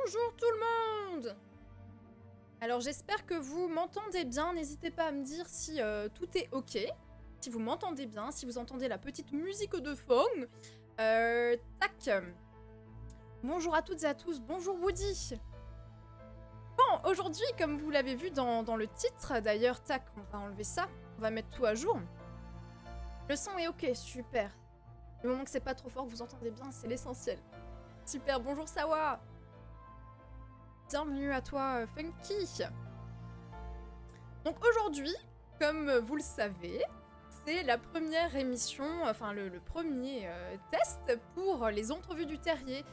Bonjour tout le monde. Alors j'espère que vous m'entendez bien, n'hésitez pas à me dire si tout est ok, si vous m'entendez bien, si vous entendez la petite musique de fond. Tac. Bonjour à toutes et à tous, bonjour Woody. Bon, aujourd'hui, comme vous l'avez vu dans le titre, d'ailleurs, tac, on va enlever ça, on va mettre tout à jour. Le son est ok, super. Du moment que c'est pas trop fort, que vous entendez bien, c'est l'essentiel. Super, bonjour Sawa. Bienvenue à toi, Funky. Donc aujourd'hui, comme vous le savez, c'est la première émission, enfin le premier test pour les entrevues du Terrier,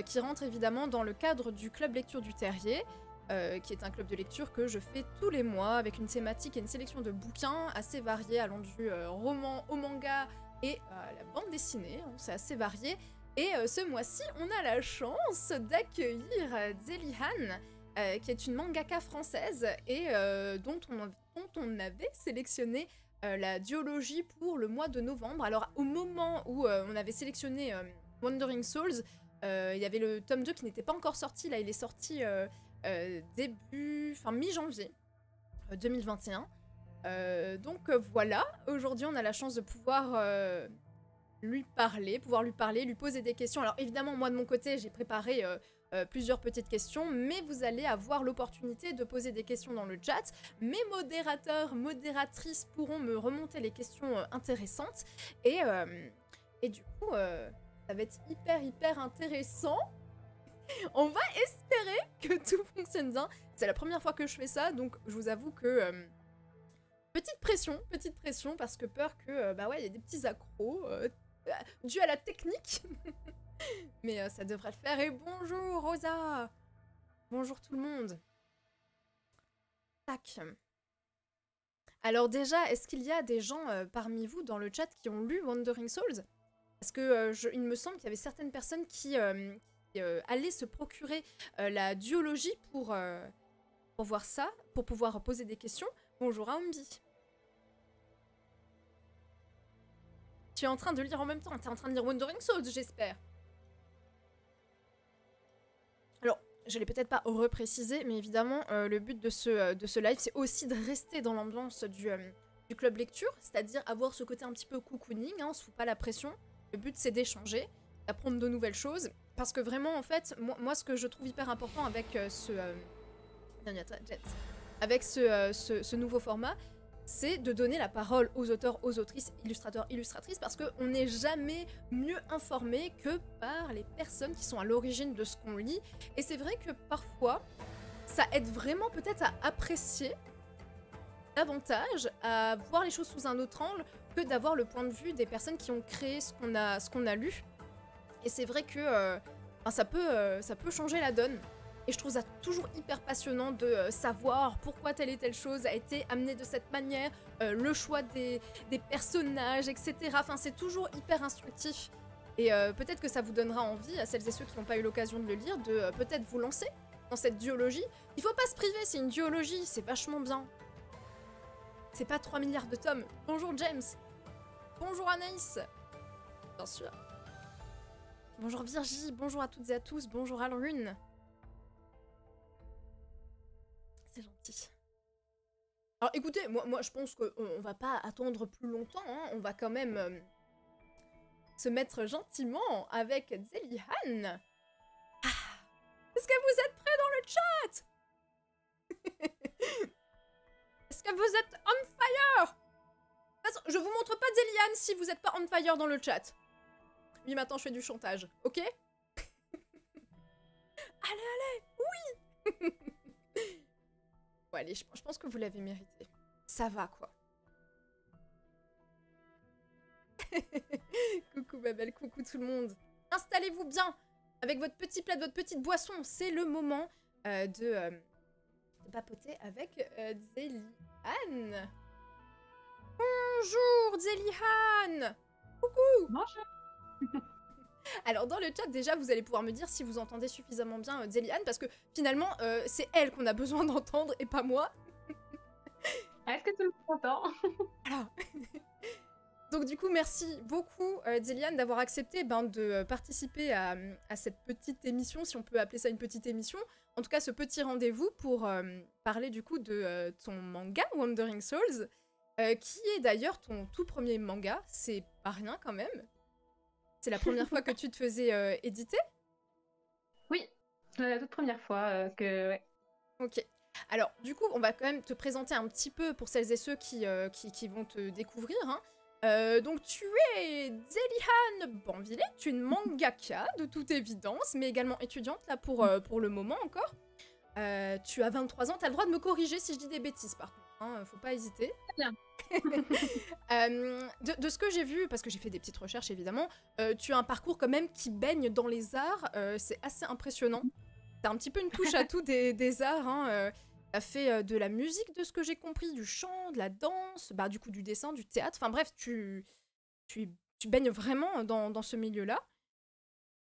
qui rentre évidemment dans le cadre du Club Lecture du Terrier, qui est un club de lecture que je fais tous les mois, avec une thématique et une sélection de bouquins assez variés, allant du roman au manga et à la bande dessinée, hein, c'est assez varié. Et ce mois-ci, on a la chance d'accueillir Zelihan, qui est une mangaka française et dont on avait sélectionné la duologie pour le mois de novembre. Alors au moment où on avait sélectionné Wandering Souls, il y avait le tome 2 qui n'était pas encore sorti, là il est sorti mi-janvier 2021. Donc voilà, aujourd'hui on a la chance de pouvoir lui parler, lui poser des questions. Alors évidemment, moi de mon côté, j'ai préparé plusieurs petites questions, mais vous allez avoir l'opportunité de poser des questions dans le chat. Mes modérateurs, modératrices pourront me remonter les questions intéressantes. Et du coup, ça va être hyper intéressant. On va espérer que tout fonctionne bien. C'est la première fois que je fais ça, donc je vous avoue que... petite pression, parce que peur que, bah ouais, il y a des petits accros dû à la technique. Mais ça devrait le faire. Et bonjour Rosa. Bonjour tout le monde. Tac. Alors déjà, est-ce qu'il y a des gens parmi vous dans le chat qui ont lu Wandering Souls? Parce que il me semble qu'il y avait certaines personnes qui allaient se procurer la duologie pour voir ça, pour pouvoir poser des questions. Bonjour Aombi. Tu es en train de lire en même temps, tu es en train de lire Wandering Souls, j'espère. Alors, je l'ai peut-être pas reprécisé, mais évidemment, le but de ce live, c'est aussi de rester dans l'ambiance du club lecture, c'est-à-dire avoir ce côté un petit peu cocooning, hein, on se fout pas la pression. Le but, c'est d'échanger, d'apprendre de nouvelles choses, parce que vraiment, en fait, moi ce que je trouve hyper important avec ce nouveau format, c'est de donner la parole aux auteurs, aux autrices, illustrateurs, illustratrices, parce qu'on n'est jamais mieux informé que par les personnes qui sont à l'origine de ce qu'on lit. Et c'est vrai que parfois, ça aide vraiment peut-être à apprécier davantage, à voir les choses sous un autre angle, que d'avoir le point de vue des personnes qui ont créé ce qu'on a lu. Et c'est vrai que ça peut changer la donne. Et je trouve ça toujours hyper passionnant de savoir pourquoi telle et telle chose a été amenée de cette manière, le choix des personnages, etc. Enfin, c'est toujours hyper instructif. Et peut-être que ça vous donnera envie, à celles et ceux qui n'ont pas eu l'occasion de le lire, de peut-être vous lancer dans cette duologie. Il faut pas se priver, c'est une duologie, c'est vachement bien. C'est pas 3 milliards de tomes. Bonjour James. Bonjour Anaïs. Bien sûr. Bonjour Virgie, bonjour à toutes et à tous, bonjour Alrune. C'est gentil. Alors écoutez, moi je pense qu'on va pas attendre plus longtemps, hein. On va quand même se mettre gentiment avec Zelihan. Ah, est-ce que vous êtes prêts dans le chat? Est-ce que vous êtes on fire? Je vous montre pas Zelihan si vous êtes pas on fire dans le chat. Oui, maintenant je fais du chantage, ok? Allez, oui. Bon, allez, je pense que vous l'avez mérité. Ça va, quoi. Coucou ma belle, coucou tout le monde. Installez-vous bien avec votre petit plat, votre petite boisson. C'est le moment de papoter avec Zelihan. Bonjour Zelihan. Coucou. Bonjour. Alors dans le chat déjà vous allez pouvoir me dire si vous entendez suffisamment bien Zelihan, parce que finalement c'est elle qu'on a besoin d'entendre et pas moi. Est-ce que tout le monde m'entend? Alors Donc du coup, merci beaucoup Zéliane d'avoir accepté de participer à cette petite émission, si on peut appeler ça une petite émission. En tout cas, ce petit rendez-vous pour parler du coup de ton manga Wandering Souls, qui est d'ailleurs ton tout premier manga. C'est pas rien quand même. C'est la première fois que tu te faisais éditer? Oui, c'est la toute première fois que... Ouais. Ok. Alors, du coup, on va quand même te présenter un petit peu pour celles et ceux qui vont te découvrir. Hein. Donc, tu es Zéliane Banville, tu es une mangaka de toute évidence, mais également étudiante là pour le moment encore. Tu as 23 ans, tu as le droit de me corriger si je dis des bêtises par contre, hein, faut pas hésiter. Très bien. De ce que j'ai vu, parce que j'ai fait des petites recherches évidemment, tu as un parcours quand même qui baigne dans les arts, c'est assez impressionnant. T'as un petit peu une touche à tout des arts, hein. T'as fait de la musique, de ce que j'ai compris, du chant, de la danse, bah du coup du dessin, du théâtre, enfin bref, tu baignes vraiment dans ce milieu-là.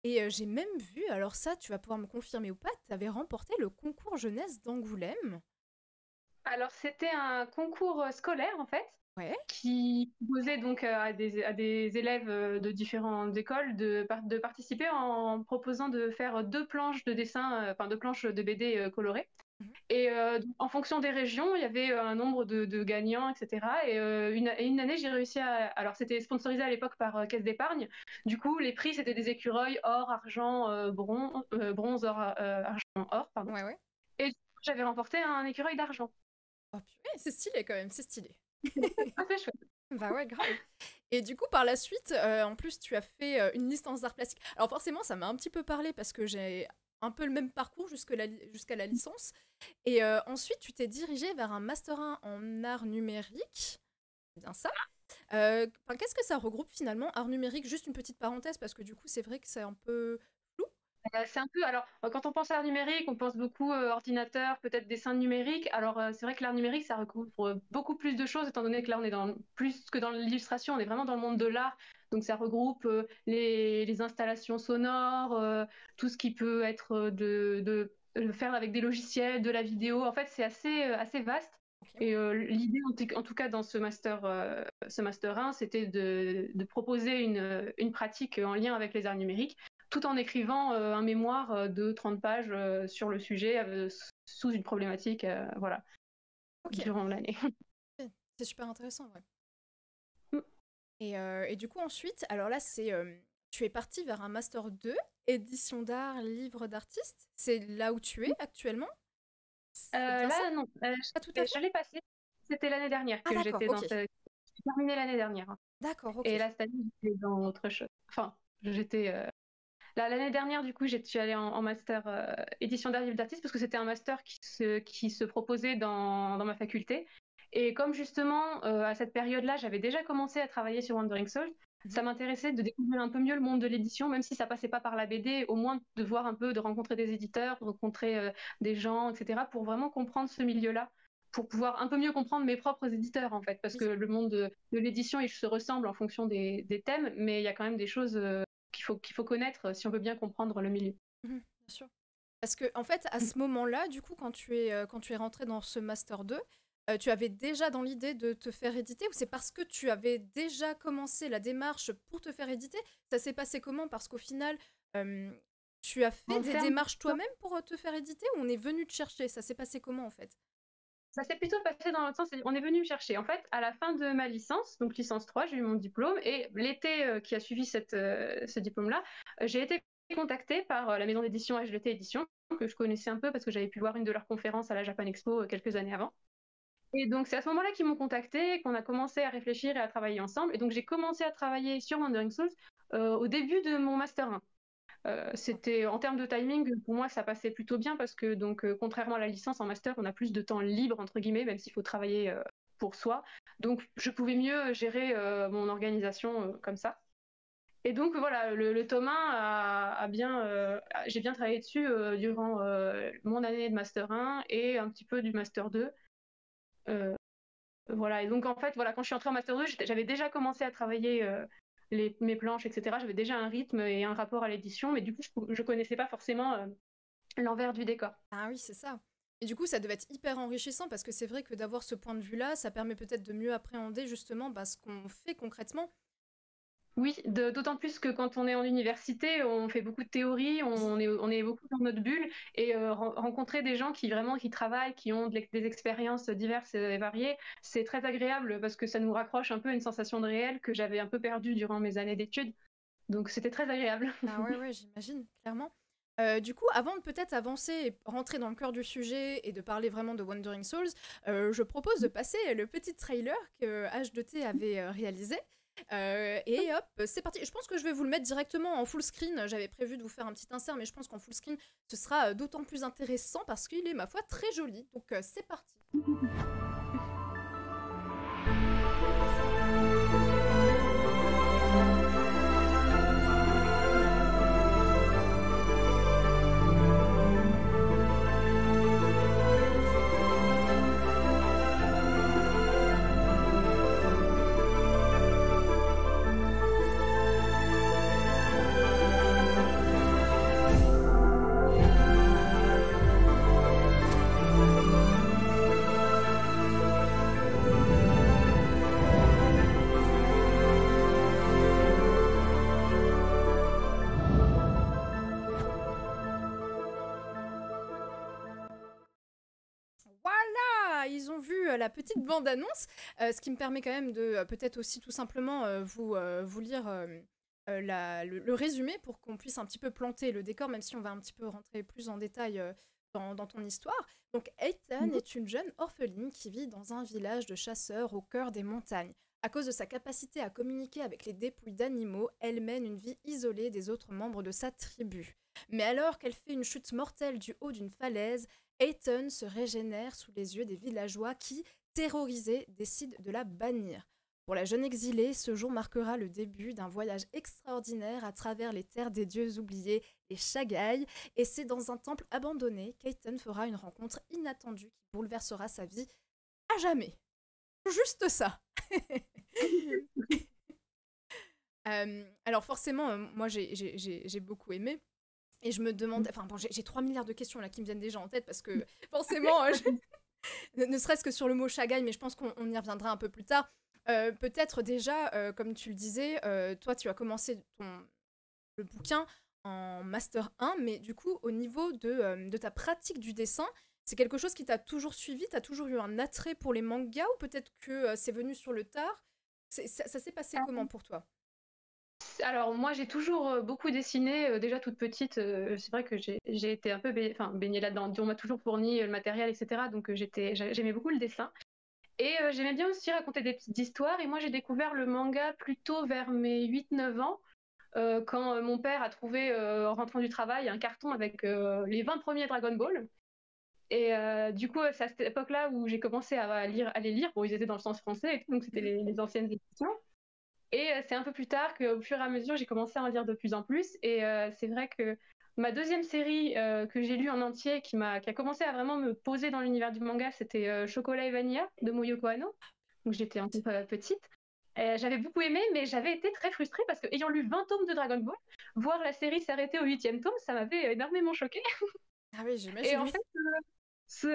Et j'ai même vu, alors ça, tu vas pouvoir me confirmer ou pas, t'avais remporté le concours jeunesse d'Angoulême. Alors, c'était un concours scolaire, en fait, Ouais. qui proposait donc à des élèves de différentes écoles de participer en proposant de faire 2 planches de dessin, enfin 2 planches de BD colorées. Mhm. Et en fonction des régions, il y avait un nombre de gagnants, etc. Et une année, j'ai réussi à... Alors, c'était sponsorisé à l'époque par Caisse d'épargne. Du coup, les prix, c'était des écureuils or, argent, bronze, or, argent, or, pardon. Ouais, ouais. Et du coup, j'avais remporté un écureuil d'argent. Oh purée, c'est stylé quand même, c'est stylé. Ah, c'est chouette. Bah ouais, grave. Et du coup, par la suite, en plus, tu as fait une licence d'art plastique. Alors forcément, ça m'a un petit peu parlé parce que j'ai un peu le même parcours jusqu'à la licence. Et ensuite, tu t'es dirigé vers un master 1 en art numérique. C'est bien ça. Qu'est-ce que ça regroupe finalement, art numérique? Juste une petite parenthèse parce que du coup, c'est vrai que c'est un peu flou. C'est un peu, alors, quand on pense à l'art numérique, on pense beaucoup ordinateur, peut-être dessin numérique. Alors, c'est vrai que l'art numérique, ça recouvre beaucoup plus de choses, étant donné que là, on est plus que dans l'illustration, on est vraiment dans le monde de l'art. Donc, ça regroupe les installations sonores, tout ce qui peut être faire avec des logiciels, de la vidéo. En fait, c'est assez vaste. Ok. Et l'idée, en tout cas, dans ce master 1, c'était de proposer une pratique en lien avec les arts numériques tout en écrivant un mémoire de 30 pages sur le sujet sous une problématique voilà, Ok. durant l'année. C'est super intéressant, ouais. Mm. Et du coup, ensuite, alors là, tu es parti vers un Master 2, édition d'art, livre d'artiste. C'est là où tu es actuellement? C'est bien ça? Là, non, Pas tout à fait? je l'ai passé. C'était l'année dernière Ah que d'accord, j'étais ok. J'ai terminé l'année dernière. Hein. D'accord, ok. Et là, cette année, j'étais dans autre chose. Enfin, j'étais... L'année dernière, du coup, je suis allée en master édition d'art livre d'artiste parce que c'était un master qui se proposait dans ma faculté. Et comme justement, à cette période-là, j'avais déjà commencé à travailler sur Wandering Souls, Mhm. ça m'intéressait de découvrir un peu mieux le monde de l'édition, même si ça passait pas par la BD, au moins de voir un peu, de rencontrer des éditeurs, de rencontrer des gens, etc., pour vraiment comprendre ce milieu-là, pour pouvoir un peu mieux comprendre mes propres éditeurs, en fait, parce Oui. que le monde de l'édition, il se ressemble en fonction des thèmes, mais il y a quand même des choses qu'il faut connaître si on veut bien comprendre le milieu. Mhm, bien sûr. Parce que, en fait, à ce moment-là, du coup, quand tu es rentré dans ce Master 2, tu avais déjà dans l'idée de te faire éditer ou c'est parce que tu avais déjà commencé la démarche pour te faire éditer? Ça s'est passé comment? Parce qu'au final, euh, tu as fait En des termes démarches toi-même pour te faire éditer ou on est venu te chercher? Ça s'est passé comment en fait? Ça s'est plutôt passé dans l'autre sens. On est venu me chercher. En fait, à la fin de ma licence, donc licence 3, j'ai eu mon diplôme. Et l'été qui a suivi ce diplôme-là, j'ai été contactée par la maison d'édition HLT Édition, que je connaissais un peu parce que j'avais pu voir une de leurs conférences à la Japan Expo quelques années avant. Et donc, c'est à ce moment-là qu'ils m'ont contactée, qu'on a commencé à réfléchir et à travailler ensemble. Et donc, j'ai commencé à travailler sur Wandering Souls au début de mon Master 1. C'était en termes de timing, pour moi, ça passait plutôt bien parce que, donc, contrairement à la licence en master, on a plus de temps libre, entre guillemets, même s'il faut travailler pour soi. Donc, je pouvais mieux gérer mon organisation comme ça. Et donc, voilà, le tome 1 j'ai bien travaillé dessus durant mon année de master 1 et un petit peu du master 2. Euh, voilà, et donc, en fait, voilà, quand je suis entrée en master 2, j'avais déjà commencé à travailler mes planches, etc. J'avais déjà un rythme et un rapport à l'édition, mais du coup, je connaissais pas forcément l'envers du décor. Ah oui, c'est ça. Et du coup, ça devait être hyper enrichissant parce que c'est vrai que d'avoir ce point de vue-là, ça permet peut-être de mieux appréhender justement ce qu'on fait concrètement. Oui, d'autant plus que quand on est en université, on fait beaucoup de théories, on est beaucoup dans notre bulle et rencontrer des gens qui vraiment qui travaillent, qui ont des expériences diverses et variées, c'est très agréable parce que ça nous raccroche un peu à une sensation de réel que j'avais un peu perdue durant mes années d'études. Donc c'était très agréable. Ah ouais, ouais, j'imagine, clairement. Du coup, avant de peut-être avancer et rentrer dans le cœur du sujet et de parler vraiment de Wandering Souls, je propose de passer le petit trailer que H2T avait réalisé. Et hop, c'est parti. Je pense que je vais vous le mettre directement en full screen. J'avais prévu de vous faire un petit insert, mais je pense qu'en full screen, ce sera d'autant plus intéressant parce qu'il est, ma foi, très joli. Donc c'est parti. Voilà, ils ont vu la petite bande-annonce, ce qui me permet quand même de peut-être aussi tout simplement vous lire le résumé pour qu'on puisse un petit peu planter le décor, même si on va un petit peu rentrer plus en détail dans ton histoire. Donc, Ethan est une jeune orpheline qui vit dans un village de chasseurs au cœur des montagnes. À cause de sa capacité à communiquer avec les dépouilles d'animaux, elle mène une vie isolée des autres membres de sa tribu. Mais alors qu'elle fait une chute mortelle du haut d'une falaise, Ethan se régénère sous les yeux des villageois qui, terrorisés, décident de la bannir. Pour la jeune exilée, ce jour marquera le début d'un voyage extraordinaire à travers les terres des dieux oubliés, les Shagai, et c'est dans un temple abandonné qu'Ethan fera une rencontre inattendue qui bouleversera sa vie à jamais. Juste ça. Alors forcément, moi j'ai beaucoup aimé. Et je me demande, enfin bon, j'ai 3 milliards de questions là qui me viennent déjà en tête parce que forcément, ne serait-ce que sur le mot Shagai, mais je pense qu'on y reviendra un peu plus tard. Peut-être déjà, comme tu le disais, toi tu as commencé le bouquin en Master 1, mais du coup au niveau de ta pratique du dessin, c'est quelque chose qui t'a toujours suivi, t'as toujours eu un attrait pour les mangas ou peut-être que c'est venu sur le tard. Ça s'est passé comment pour toi? Alors moi j'ai toujours beaucoup dessiné, déjà toute petite, c'est vrai que j'ai été un peu baignée là-dedans. On m'a toujours fourni le matériel, etc. Donc j'aimais beaucoup le dessin. Et j'aimais bien aussi raconter des petites histoires. Et moi j'ai découvert le manga plutôt vers mes 8-9 ans, quand mon père a trouvé, en rentrant du travail, un carton avec les 20 premiers Dragon Ball. Et du coup, c'est à cette époque-là où j'ai commencé à les lire. Bon, ils étaient dans le sens français, et tout, donc c'était les anciennes éditions. Et c'est un peu plus tard qu'au fur et à mesure, j'ai commencé à en lire de plus en plus. Et c'est vrai que ma deuxième série que j'ai lue en entier, qui a commencé à vraiment me poser dans l'univers du manga, c'était Chocolat et Vanilla de Moyoko Hano. Donc j'étais un peu petite. J'avais beaucoup aimé, mais j'avais été très frustrée parce que, ayant lu 20 tomes de Dragon Ball, voir la série s'arrêter au 8e tome, ça m'avait énormément choquée. Ah oui, Et j'imagine, en oui. fait,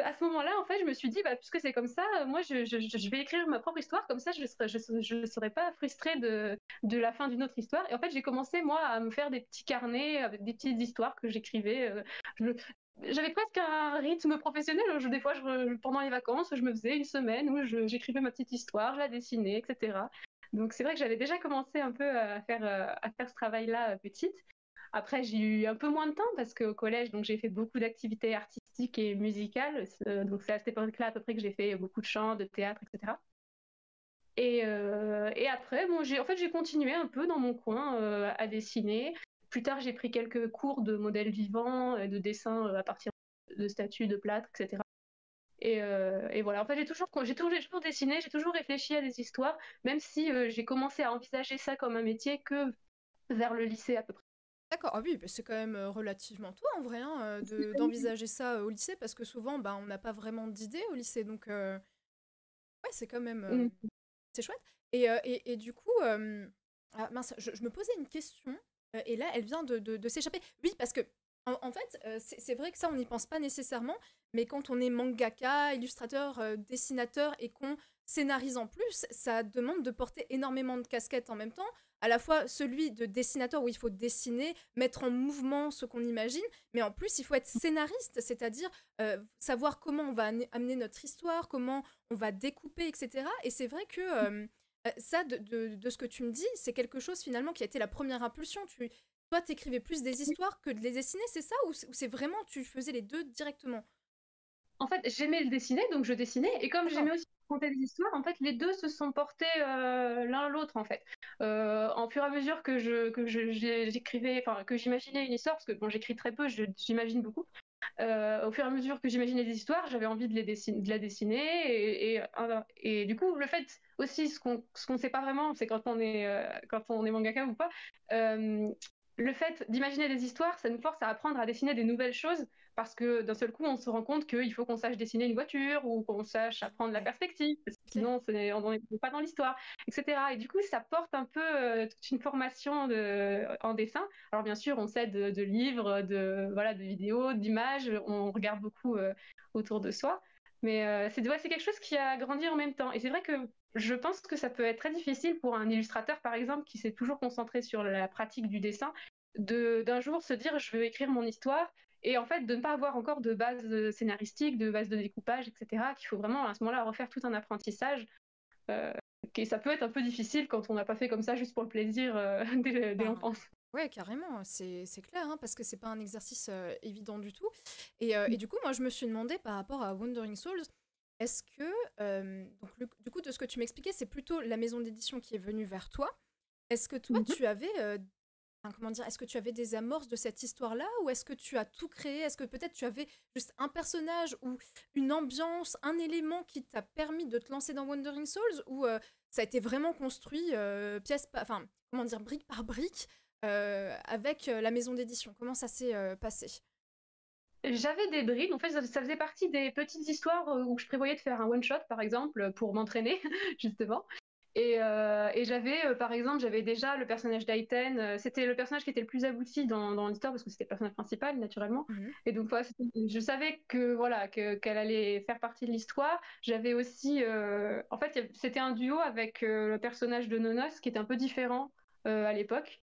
à ce moment-là, en fait, je me suis dit, bah, puisque c'est comme ça, moi, je vais écrire ma propre histoire, comme ça, je serai pas frustrée de la fin d'une autre histoire. Et en fait, j'ai commencé, moi, à me faire des petits carnets avec des petites histoires que j'écrivais. J'avais presque un rythme professionnel. Des fois, pendant les vacances, je me faisais une semaine où j'écrivais ma petite histoire, je la dessinais, etc. Donc, c'est vrai que j'avais déjà commencé un peu à faire ce travail-là petite. Après, j'ai eu un peu moins de temps parce qu'au collège, donc j'ai fait beaucoup d'activités artistiques et musicales. Donc c'est à cette époque-là à peu près que j'ai fait beaucoup de chant, de théâtre, etc. Et après, bon, j'ai continué un peu dans mon coin à dessiner. Plus tard, j'ai pris quelques cours de modèles vivants, de dessin à partir de statues, de plâtre, etc. Et voilà, en fait, j'ai toujours dessiné, j'ai toujours réfléchi à des histoires, même si j'ai commencé à envisager ça comme un métier que vers le lycée à peu près. D'accord, ah oui, bah, c'est quand même relativement toi en vrai hein, d'envisager ça au lycée parce que souvent bah, on n'a pas vraiment d'idée au lycée donc ouais, c'est quand même c'est chouette. Et du coup, ah, mince, je me posais une question et là elle vient de s'échapper. Oui, parce que en fait, c'est vrai que ça on n'y pense pas nécessairement, mais quand on est mangaka, illustrateur, dessinateur et qu'on scénarise en plus, ça demande de porter énormément de casquettes en même temps. À la fois celui de dessinateur où il faut dessiner, mettre en mouvement ce qu'on imagine, mais en plus il faut être scénariste, c'est-à-dire savoir comment on va amener notre histoire, comment on va découper, etc. Et c'est vrai que ça, de ce que tu me dis, c'est quelque chose finalement qui a été la première impulsion. Toi, t'écrivais plus des histoires que de les dessiner, c'est ça? Ou c'est vraiment, tu faisais les deux directement? En fait, j'aimais le dessiner, donc je dessinais. Et comme D'accord. j'aimais aussi raconter des histoires, en fait, les deux se sont portés l'un l'autre, en fait. En fur et à mesure j'écrivais, enfin, que j'imaginais une histoire, parce que bon, j'écris très peu, j'imagine beaucoup. Au fur et à mesure que j'imaginais des histoires, j'avais envie de la dessiner. Et du coup, le fait aussi, ce qu'on sait pas vraiment, c'est quand on est mangaka ou pas, euh, le fait d'imaginer des histoires, ça nous force à apprendre à dessiner des nouvelles choses parce que d'un seul coup, on se rend compte qu'il faut qu'on sache dessiner une voiture ou qu'on sache apprendre la Ouais, perspective, parce que c'est clair. sinon, on n'est pas dans l'histoire, etc. Et du coup, ça porte un peu toute une formation en dessin. Alors bien sûr, on s'aide de livres, voilà, de vidéos, d'images, on regarde beaucoup autour de soi. Mais c'est quelque chose qui a grandi en même temps. Et c'est vrai que je pense que ça peut être très difficile pour un illustrateur, par exemple, qui s'est toujours concentré sur la pratique du dessin, d'un jour se dire je veux écrire mon histoire et en fait de ne pas avoir encore de base scénaristique, de base de découpage, etc. Qu'il faut vraiment à ce moment-là refaire tout un apprentissage. Euh, et ça peut être un peu difficile quand on n'a pas fait comme ça juste pour le plaisir dès Ben, l'enfance. ouais, carrément, c'est clair, hein, parce que c'est pas un exercice évident du tout. Et du coup, moi, je me suis demandé par rapport à Wandering Souls, est-ce que, donc, du coup, de ce que tu m'expliquais, c'est plutôt la maison d'édition qui est venue vers toi. Est-ce que toi, Mhm. tu avais, enfin, comment dire, est-ce que tu avais des amorces de cette histoire-là, ou est-ce que tu as tout créé? Est-ce que peut-être tu avais juste un personnage ou une ambiance, un élément qui t'a permis de te lancer dans Wandering Souls, ou ça a été vraiment construit enfin, comment dire, brique par brique, avec la maison d'édition? Comment ça s'est passé? J'avais des bribes, en fait ça faisait partie des petites histoires où je prévoyais de faire un one-shot par exemple pour m'entraîner justement. Et j'avais, par exemple, j'avais déjà le personnage d'Aiten. C'était le personnage qui était le plus abouti dans l'histoire parce que c'était le personnage principal, naturellement. Mhm. Et donc, voilà, je savais que voilà qu'elle allait faire partie de l'histoire. J'avais aussi, en fait, c'était un duo avec le personnage de Nonos qui était un peu différent à l'époque.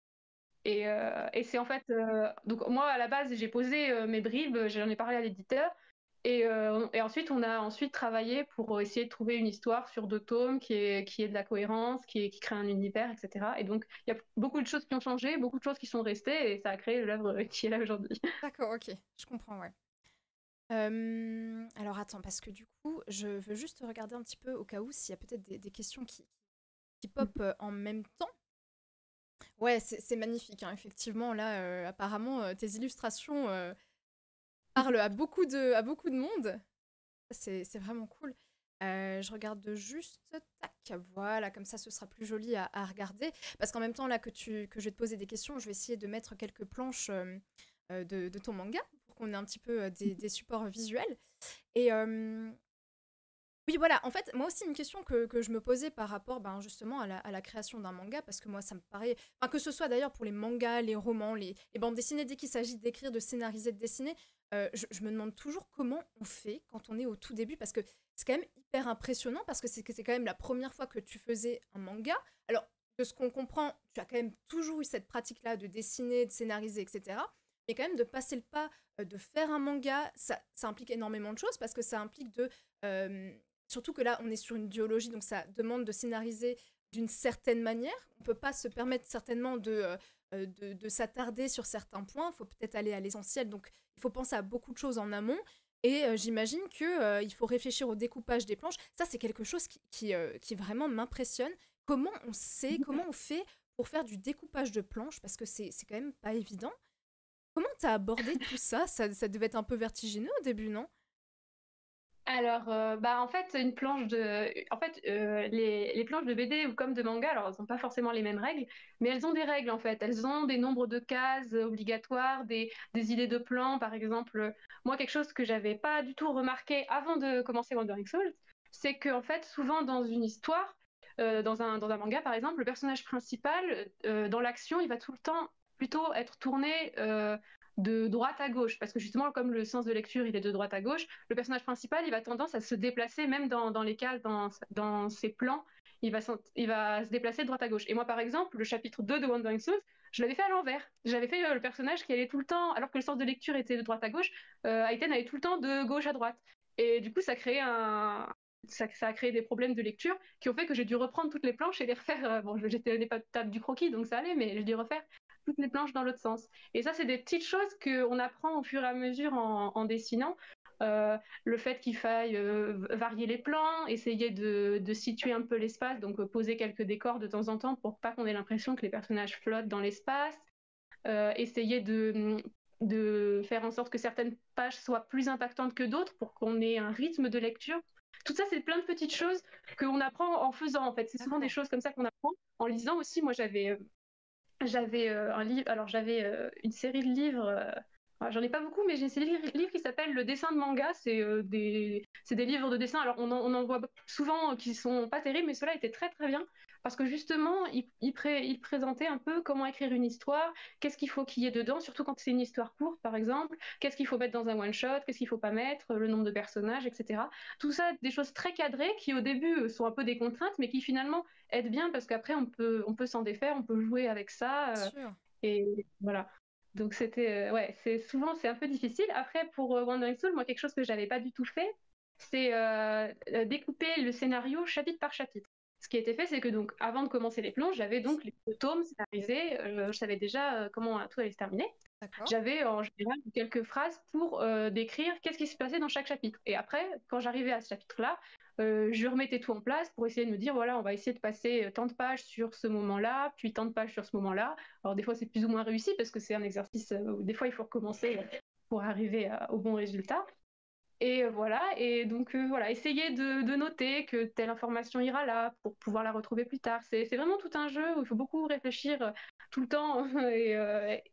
Et c'est en fait, donc moi à la base j'ai posé mes bribes, j'en ai parlé à l'éditeur, et ensuite on a ensuite travaillé pour essayer de trouver une histoire sur 2 tomes qui est de la cohérence, qui crée un univers, etc. Et donc il y a beaucoup de choses qui ont changé, beaucoup de choses qui sont restées, et ça a créé l'œuvre qui est là aujourd'hui. D'accord, ok, je comprends, ouais. Alors attends, parce que du coup, je veux juste regarder un petit peu au cas où s'il y a peut-être des questions qui pop en même temps. Ouais, c'est magnifique, hein, effectivement. Là, apparemment, tes illustrations parlent à beaucoup de monde. C'est vraiment cool. Je regarde juste, tac, voilà, comme ça ce sera plus joli à regarder. Parce qu'en même temps, là que je vais te poser des questions, je vais essayer de mettre quelques planches de ton manga pour qu'on ait un petit peu des supports visuels. Et oui, voilà, en fait, moi aussi, une question que je me posais par rapport ben, justement à la création d'un manga, parce que moi, ça me paraît. Enfin, que ce soit d'ailleurs pour les mangas, les romans, les bandes dessinées, dès qu'il s'agit d'écrire, de scénariser, de dessiner, je me demande toujours comment on fait quand on est au tout début, parce que c'est quand même hyper impressionnant, parce que c'est quand même la première fois que tu faisais un manga. Alors, de ce qu'on comprend, tu as quand même toujours eu cette pratique-là de dessiner, de scénariser, etc. Mais quand même, de passer le pas, de faire un manga, ça implique énormément de choses, parce que ça implique de. Surtout que là, on est sur une duologie, donc ça demande de scénariser d'une certaine manière. On ne peut pas se permettre certainement de s'attarder sur certains points. Il faut peut-être aller à l'essentiel. Donc, il faut penser à beaucoup de choses en amont. Et j'imagine qu'il faut réfléchir au découpage des planches. Ça, c'est quelque chose qui vraiment m'impressionne. Comment on sait, comment on fait pour faire du découpage de planches? Parce que c'est quand même pas évident. Comment tu as abordé tout ça, ça devait être un peu vertigineux au début, non? Alors, bah en fait, les planches de BD ou comme de manga, alors elles n'ont pas forcément les mêmes règles, mais elles ont des règles en fait. Elles ont des nombres de cases obligatoires, des idées de plans, par exemple. Moi, quelque chose que j'avais pas du tout remarqué avant de commencer Wandering Souls, c'est que en fait, souvent dans une histoire, dans un manga par exemple, le personnage principal dans l'action, il va tout le temps plutôt être tourné de droite à gauche, parce que justement, comme le sens de lecture, il est de droite à gauche, le personnage principal, il va tendance à se déplacer, même dans les cases, dans ses plans, il va se déplacer de droite à gauche. Et moi, par exemple, le chapitre 2 de Wandering Souls, je l'avais fait à l'envers. J'avais fait le personnage qui allait tout le temps, alors que le sens de lecture était de droite à gauche, Aiten allait tout le temps de gauche à droite. Et du coup, ça a créé des problèmes de lecture qui ont fait que j'ai dû reprendre toutes les planches et les refaire. Bon, j'étais pas table du croquis, donc ça allait, mais j'ai dû refaire toutes les planches dans l'autre sens. Et ça, c'est des petites choses qu'on apprend au fur et à mesure en dessinant. Le fait qu'il faille varier les plans, essayer de situer un peu l'espace, donc poser quelques décors de temps en temps pour pas qu'on ait l'impression que les personnages flottent dans l'espace. Essayer de faire en sorte que certaines pages soient plus impactantes que d'autres pour qu'on ait un rythme de lecture. Tout ça, c'est plein de petites choses qu'on apprend en faisant, en fait. C'est souvent des choses comme ça qu'on apprend. En lisant aussi, moi, j'avais un livre, alors j'avais une série de livres, j'en ai pas beaucoup, mais j'ai une série de livres qui s'appelle Le dessin de manga. C'est des livres de dessin. Alors on en voit souvent qui sont pas terribles, mais ceux-là étaient très très bien parce que justement, il présentait un peu comment écrire une histoire, qu'est-ce qu'il faut qu'il y ait dedans, surtout quand c'est une histoire courte, par exemple, qu'est-ce qu'il faut mettre dans un one-shot, qu'est-ce qu'il faut pas mettre, le nombre de personnages, etc. Tout ça, des choses très cadrées qui au début sont un peu des contraintes, mais qui finalement aident bien parce qu'après on peut s'en défaire, on peut jouer avec ça, et voilà. Donc ouais, c'est un peu difficile. Après, pour Wandering Soul, moi, quelque chose que j'avais pas du tout fait, c'est découper le scénario chapitre par chapitre. Ce qui a été fait, c'est que donc, avant de commencer les plonges, j'avais donc les tomes scénarisés, je savais déjà comment tout allait se terminer. J'avais en général quelques phrases pour décrire qu'est-ce qui se passait dans chaque chapitre. Et après, quand j'arrivais à ce chapitre-là, je remettais tout en place pour essayer de me dire, voilà, on va essayer de passer tant de pages sur ce moment-là, puis tant de pages sur ce moment-là. Alors des fois, c'est plus ou moins réussi parce que c'est un exercice où des fois, il faut recommencer pour arriver au bon résultat. Et voilà, et donc voilà, essayer de noter que telle information ira là pour pouvoir la retrouver plus tard. C'est vraiment tout un jeu où il faut beaucoup réfléchir tout le temps.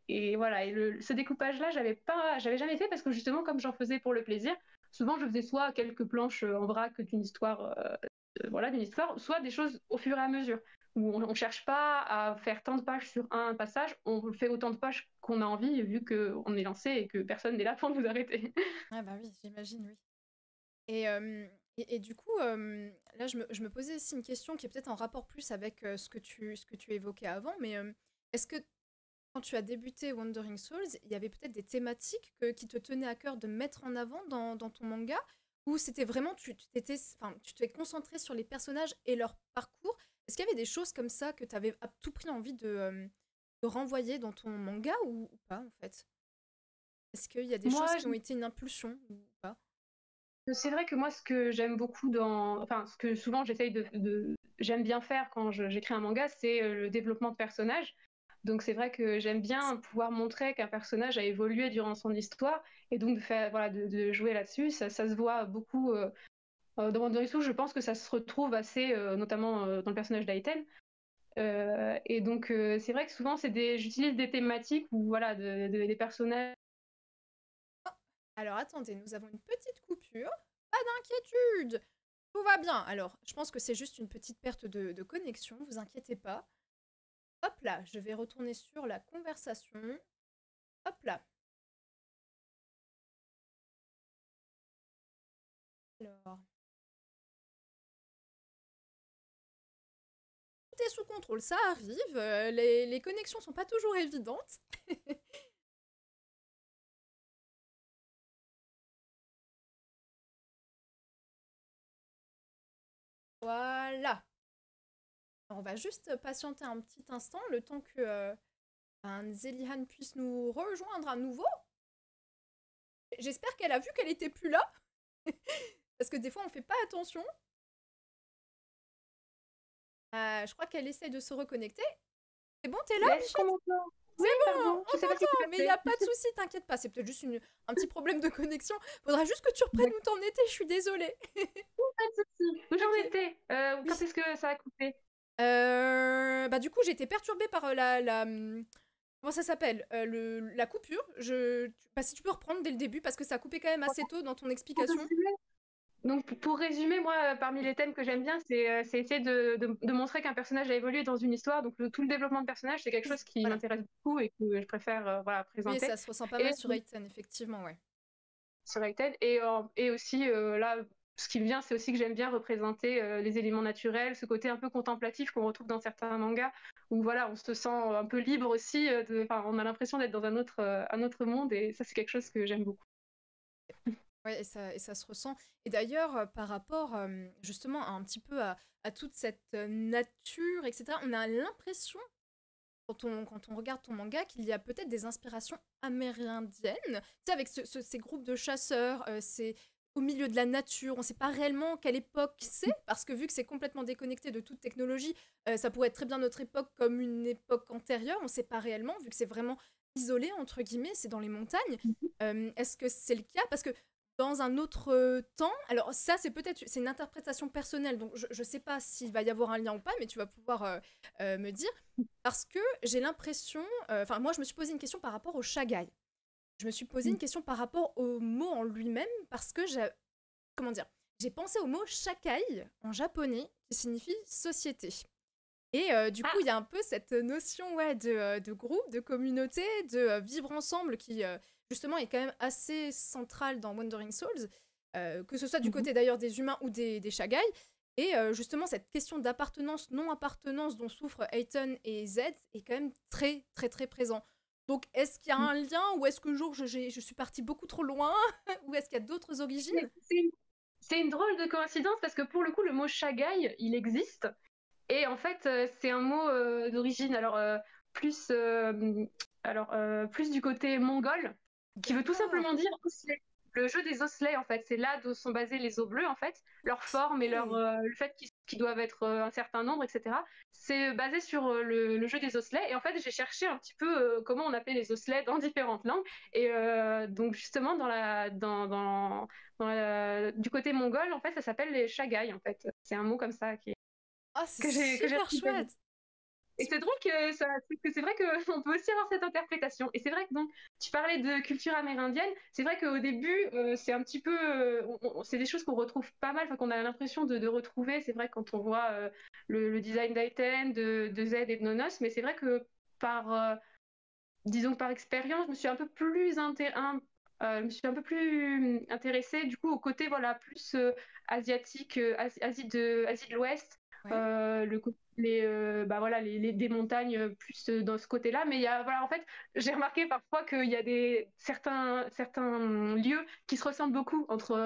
Et voilà, et ce découpage-là, j'avais jamais fait parce que justement, comme j'en faisais pour le plaisir, souvent je faisais soit quelques planches en vrac d'une histoire, voilà, d'une histoire, soit des choses au fur et à mesure où on cherche pas à faire tant de pages sur un passage, on fait autant de pages qu'on a envie vu qu'on est lancé et que personne n'est là pour nous arrêter. Ah bah oui, j'imagine, oui. Et du coup, là, je me posais aussi une question qui est peut-être en rapport plus avec ce que tu évoquais avant, mais est-ce que quand tu as débuté Wandering Souls, il y avait peut-être des thématiques qui te tenaient à cœur de mettre en avant dans ton manga, ou c'était vraiment, tu t'es concentré sur les personnages et leur parcours? Est-ce qu'il y avait des choses comme ça que tu avais à tout prix envie de renvoyer dans ton manga ou pas, en fait? Est-ce qu'il y a des choses qui ont été une impulsion ou pas? C'est vrai que moi, ce que j'aime beaucoup enfin, ce que souvent j'essaye j'aime bien faire quand j'écris un manga, c'est le développement de personnages. Donc c'est vrai que j'aime bien pouvoir montrer qu'un personnage a évolué durant son histoire et donc de faire, voilà, de jouer là-dessus. Ça se voit beaucoup dans Wandering Soul. Je pense que ça se retrouve assez, notamment dans le personnage d'Aiten. Et donc c'est vrai que souvent j'utilise des thématiques où voilà, des personnages. Alors attendez, nous avons une petite coupure. Pas d'inquiétude, tout va bien. Alors, je pense que c'est juste une petite perte de connexion, vous inquiétez pas. Hop là, je vais retourner sur la conversation. Hop là. Alors. Tout est sous contrôle, ça arrive. Les connexions sont pas toujours évidentes. Voilà. Alors, on va juste patienter un petit instant, le temps que Zelihan puisse nous rejoindre à nouveau. J'espère qu'elle a vu qu'elle était plus là. Parce que des fois, on fait pas attention. Je crois qu'elle essaie de se reconnecter. C'est bon, t'es là, Bichette? C'est bon, on t'entend, mais il n'y a pas de souci, t'inquiète pas. C'est peut-être juste un petit problème de connexion. Faudra juste que tu reprennes où t'en étais, je suis désolée. Pas de souci. Où j'en étais Quand est-ce que ça a coupé? Bah du coup, j'ai été perturbée par comment ça s'appelle, la coupure. Si tu peux reprendre dès le début, parce que ça a coupé quand même assez tôt dans ton explication. Donc, pour résumer, moi, parmi les thèmes que j'aime bien, c'est essayer de montrer qu'un personnage a évolué dans une histoire. Donc, tout le développement de personnage, c'est quelque chose qui Voilà. m'intéresse beaucoup et que je préfère voilà, Oui, présenter. ça se ressent pas Et mal sur Ayten, effectivement, ouais. sur Rated. Et aussi, là, ce qui me vient, c'est aussi que j'aime bien représenter les éléments naturels, ce côté un peu contemplatif qu'on retrouve dans certains mangas, où voilà, on se sent un peu libre aussi, on a l'impression d'être dans un autre monde, et ça, c'est quelque chose que j'aime beaucoup. Ouais, et ça se ressent. Et d'ailleurs, par rapport justement à un petit peu à toute cette nature, etc., on a l'impression, quand on regarde ton manga, qu'il y a peut-être des inspirations amérindiennes. Tu sais, avec ces groupes de chasseurs, c'est au milieu de la nature, on ne sait pas réellement quelle époque c'est, parce que vu que c'est complètement déconnecté de toute technologie, ça pourrait être très bien notre époque comme une époque antérieure, on ne sait pas réellement, vu que c'est vraiment isolé, entre guillemets, c'est dans les montagnes. Est-ce que c'est le cas? Parce que dans un autre temps, alors ça c'est peut-être c'est une interprétation personnelle, donc je ne sais pas s'il va y avoir un lien ou pas, mais tu vas pouvoir me dire, parce que j'ai l'impression, enfin moi je me suis posé une question par rapport au Shagai. Je me suis posé une question par rapport au mot en lui-même, parce que comment dire, j'ai pensé au mot shakai en japonais, qui signifie société. Et du coup, Ah, il y a un peu cette notion ouais, de groupe, de communauté, de vivre ensemble qui, justement, est quand même assez centrale dans Wandering Souls, que ce soit du mhm. côté d'ailleurs des humains ou des Shagai. Et justement, cette question d'appartenance, non-appartenance dont souffrent Ayton et Z est quand même très, très, très présent. Donc, est-ce qu'il y a un lien ou est-ce que jour je suis partie beaucoup trop loin ou est-ce qu'il y a d'autres origines? C'est c'est une drôle de coïncidence parce que pour le coup, le mot Shagai, il existe. Et en fait, c'est un mot d'origine plus, plus du côté mongol, qui veut tout D'accord. simplement dire osselet. Le jeu des osselets, en fait, c'est là d'où sont basés les os bleus, en fait, leur forme et Ok. le fait qu'ils doivent être un certain nombre, etc. C'est basé sur le jeu des osselets. Et en fait, j'ai cherché un petit peu comment on appelait les osselets dans différentes langues. Et donc, justement, du côté mongol, en fait, ça s'appelle les shagai, en fait. C'est un mot comme ça Ah, c'est que j'ai super repéré. chouette. Et c'est Super. drôle que c'est vrai qu'on peut aussi avoir cette interprétation. Et c'est vrai que donc tu parlais de culture amérindienne. C'est vrai qu'au début, c'est un petit peu, c'est des choses qu'on retrouve pas mal, enfin, qu'on a l'impression de retrouver. C'est vrai quand on voit le design d'Aiten, de Z et de Nonos. Mais c'est vrai que disons que par expérience, je me suis un peu plus intéressée du coup au côté voilà plus asiatique, Asie de l'Ouest, Ouais. bah voilà des montagnes plus dans ce côté-là. Mais il y a voilà en fait j'ai remarqué parfois qu'il y a certains lieux qui se ressemblent beaucoup entre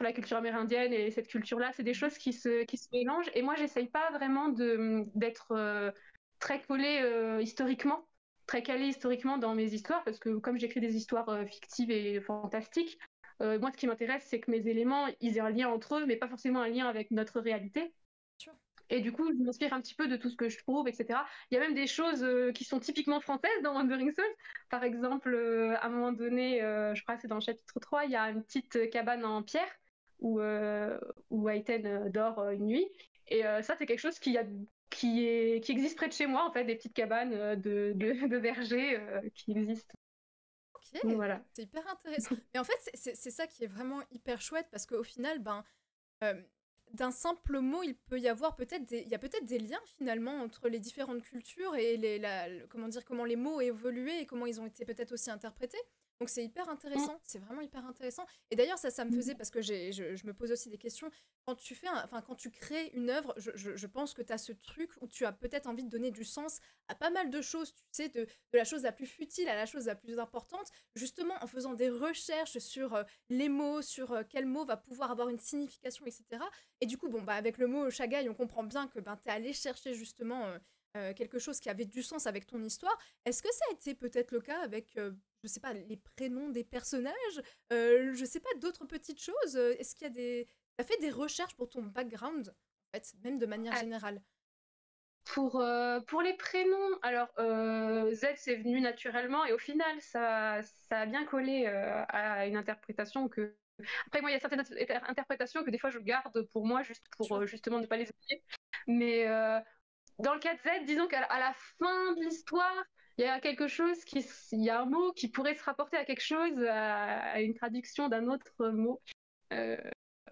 la culture amérindienne et cette culture-là. C'est des Mhm. choses qui se mélangent. Et moi, j'essaye pas vraiment d'être très collée historiquement, très calée historiquement dans mes histoires, parce que comme j'écris des histoires fictives et fantastiques, moi, ce qui m'intéresse, c'est que mes éléments, ils aient un lien entre eux, mais pas forcément un lien avec notre réalité. Sûr. Et du coup, je m'inspire un petit peu de tout ce que je trouve, etc. Il y a même des choses qui sont typiquement françaises dans Wandering Souls. Par exemple, à un moment donné, je crois que c'est dans le chapitre 3, il y a une petite cabane en pierre où, où Aiten dort une nuit. Et ça, c'est quelque chose qui existe près de chez moi, en fait, des petites cabanes de bergers qui existent. Ok, Donc voilà. c'est hyper intéressant. Mais en fait, c'est ça qui est vraiment hyper chouette parce qu'au final, ben, euh, d'un simple mot, il peut y avoir il y a peut-être des liens finalement entre les différentes cultures et comment dire, comment les mots ont évolué et comment ils ont été peut-être aussi interprétés. Donc c'est hyper Mm. intéressant, c'est vraiment hyper intéressant. Et d'ailleurs, ça me faisait parce que je me pose aussi des questions. Quand tu enfin, quand tu crées une œuvre, je pense que tu as ce truc où tu as peut-être envie de donner du sens à pas mal de choses, tu sais, de la chose la plus futile à la chose la plus importante, justement en faisant des recherches sur les mots, sur quel mot va pouvoir avoir une signification, etc. Et du coup, bon, bah, avec le mot Shagai, on comprend bien que ben, tu es allé chercher justement quelque chose qui avait du sens avec ton histoire. Est-ce que ça a été peut-être le cas avec, je sais pas, les prénoms des personnages, je sais pas, d'autres petites choses? Est-ce qu'il y a des... T'as fait des recherches pour ton background, en fait, même de manière générale? Pour les prénoms, alors Z c'est venu naturellement et au final ça a bien collé à une interprétation que. Après moi il y a certaines interprétations que des fois je garde pour moi juste pour Sûr. justement ne pas les oublier. Mais dans le cas de Z, disons qu'à la fin de l'histoire, il y a quelque chose il y a un mot qui pourrait se rapporter à quelque chose, à une traduction d'un autre mot. Euh,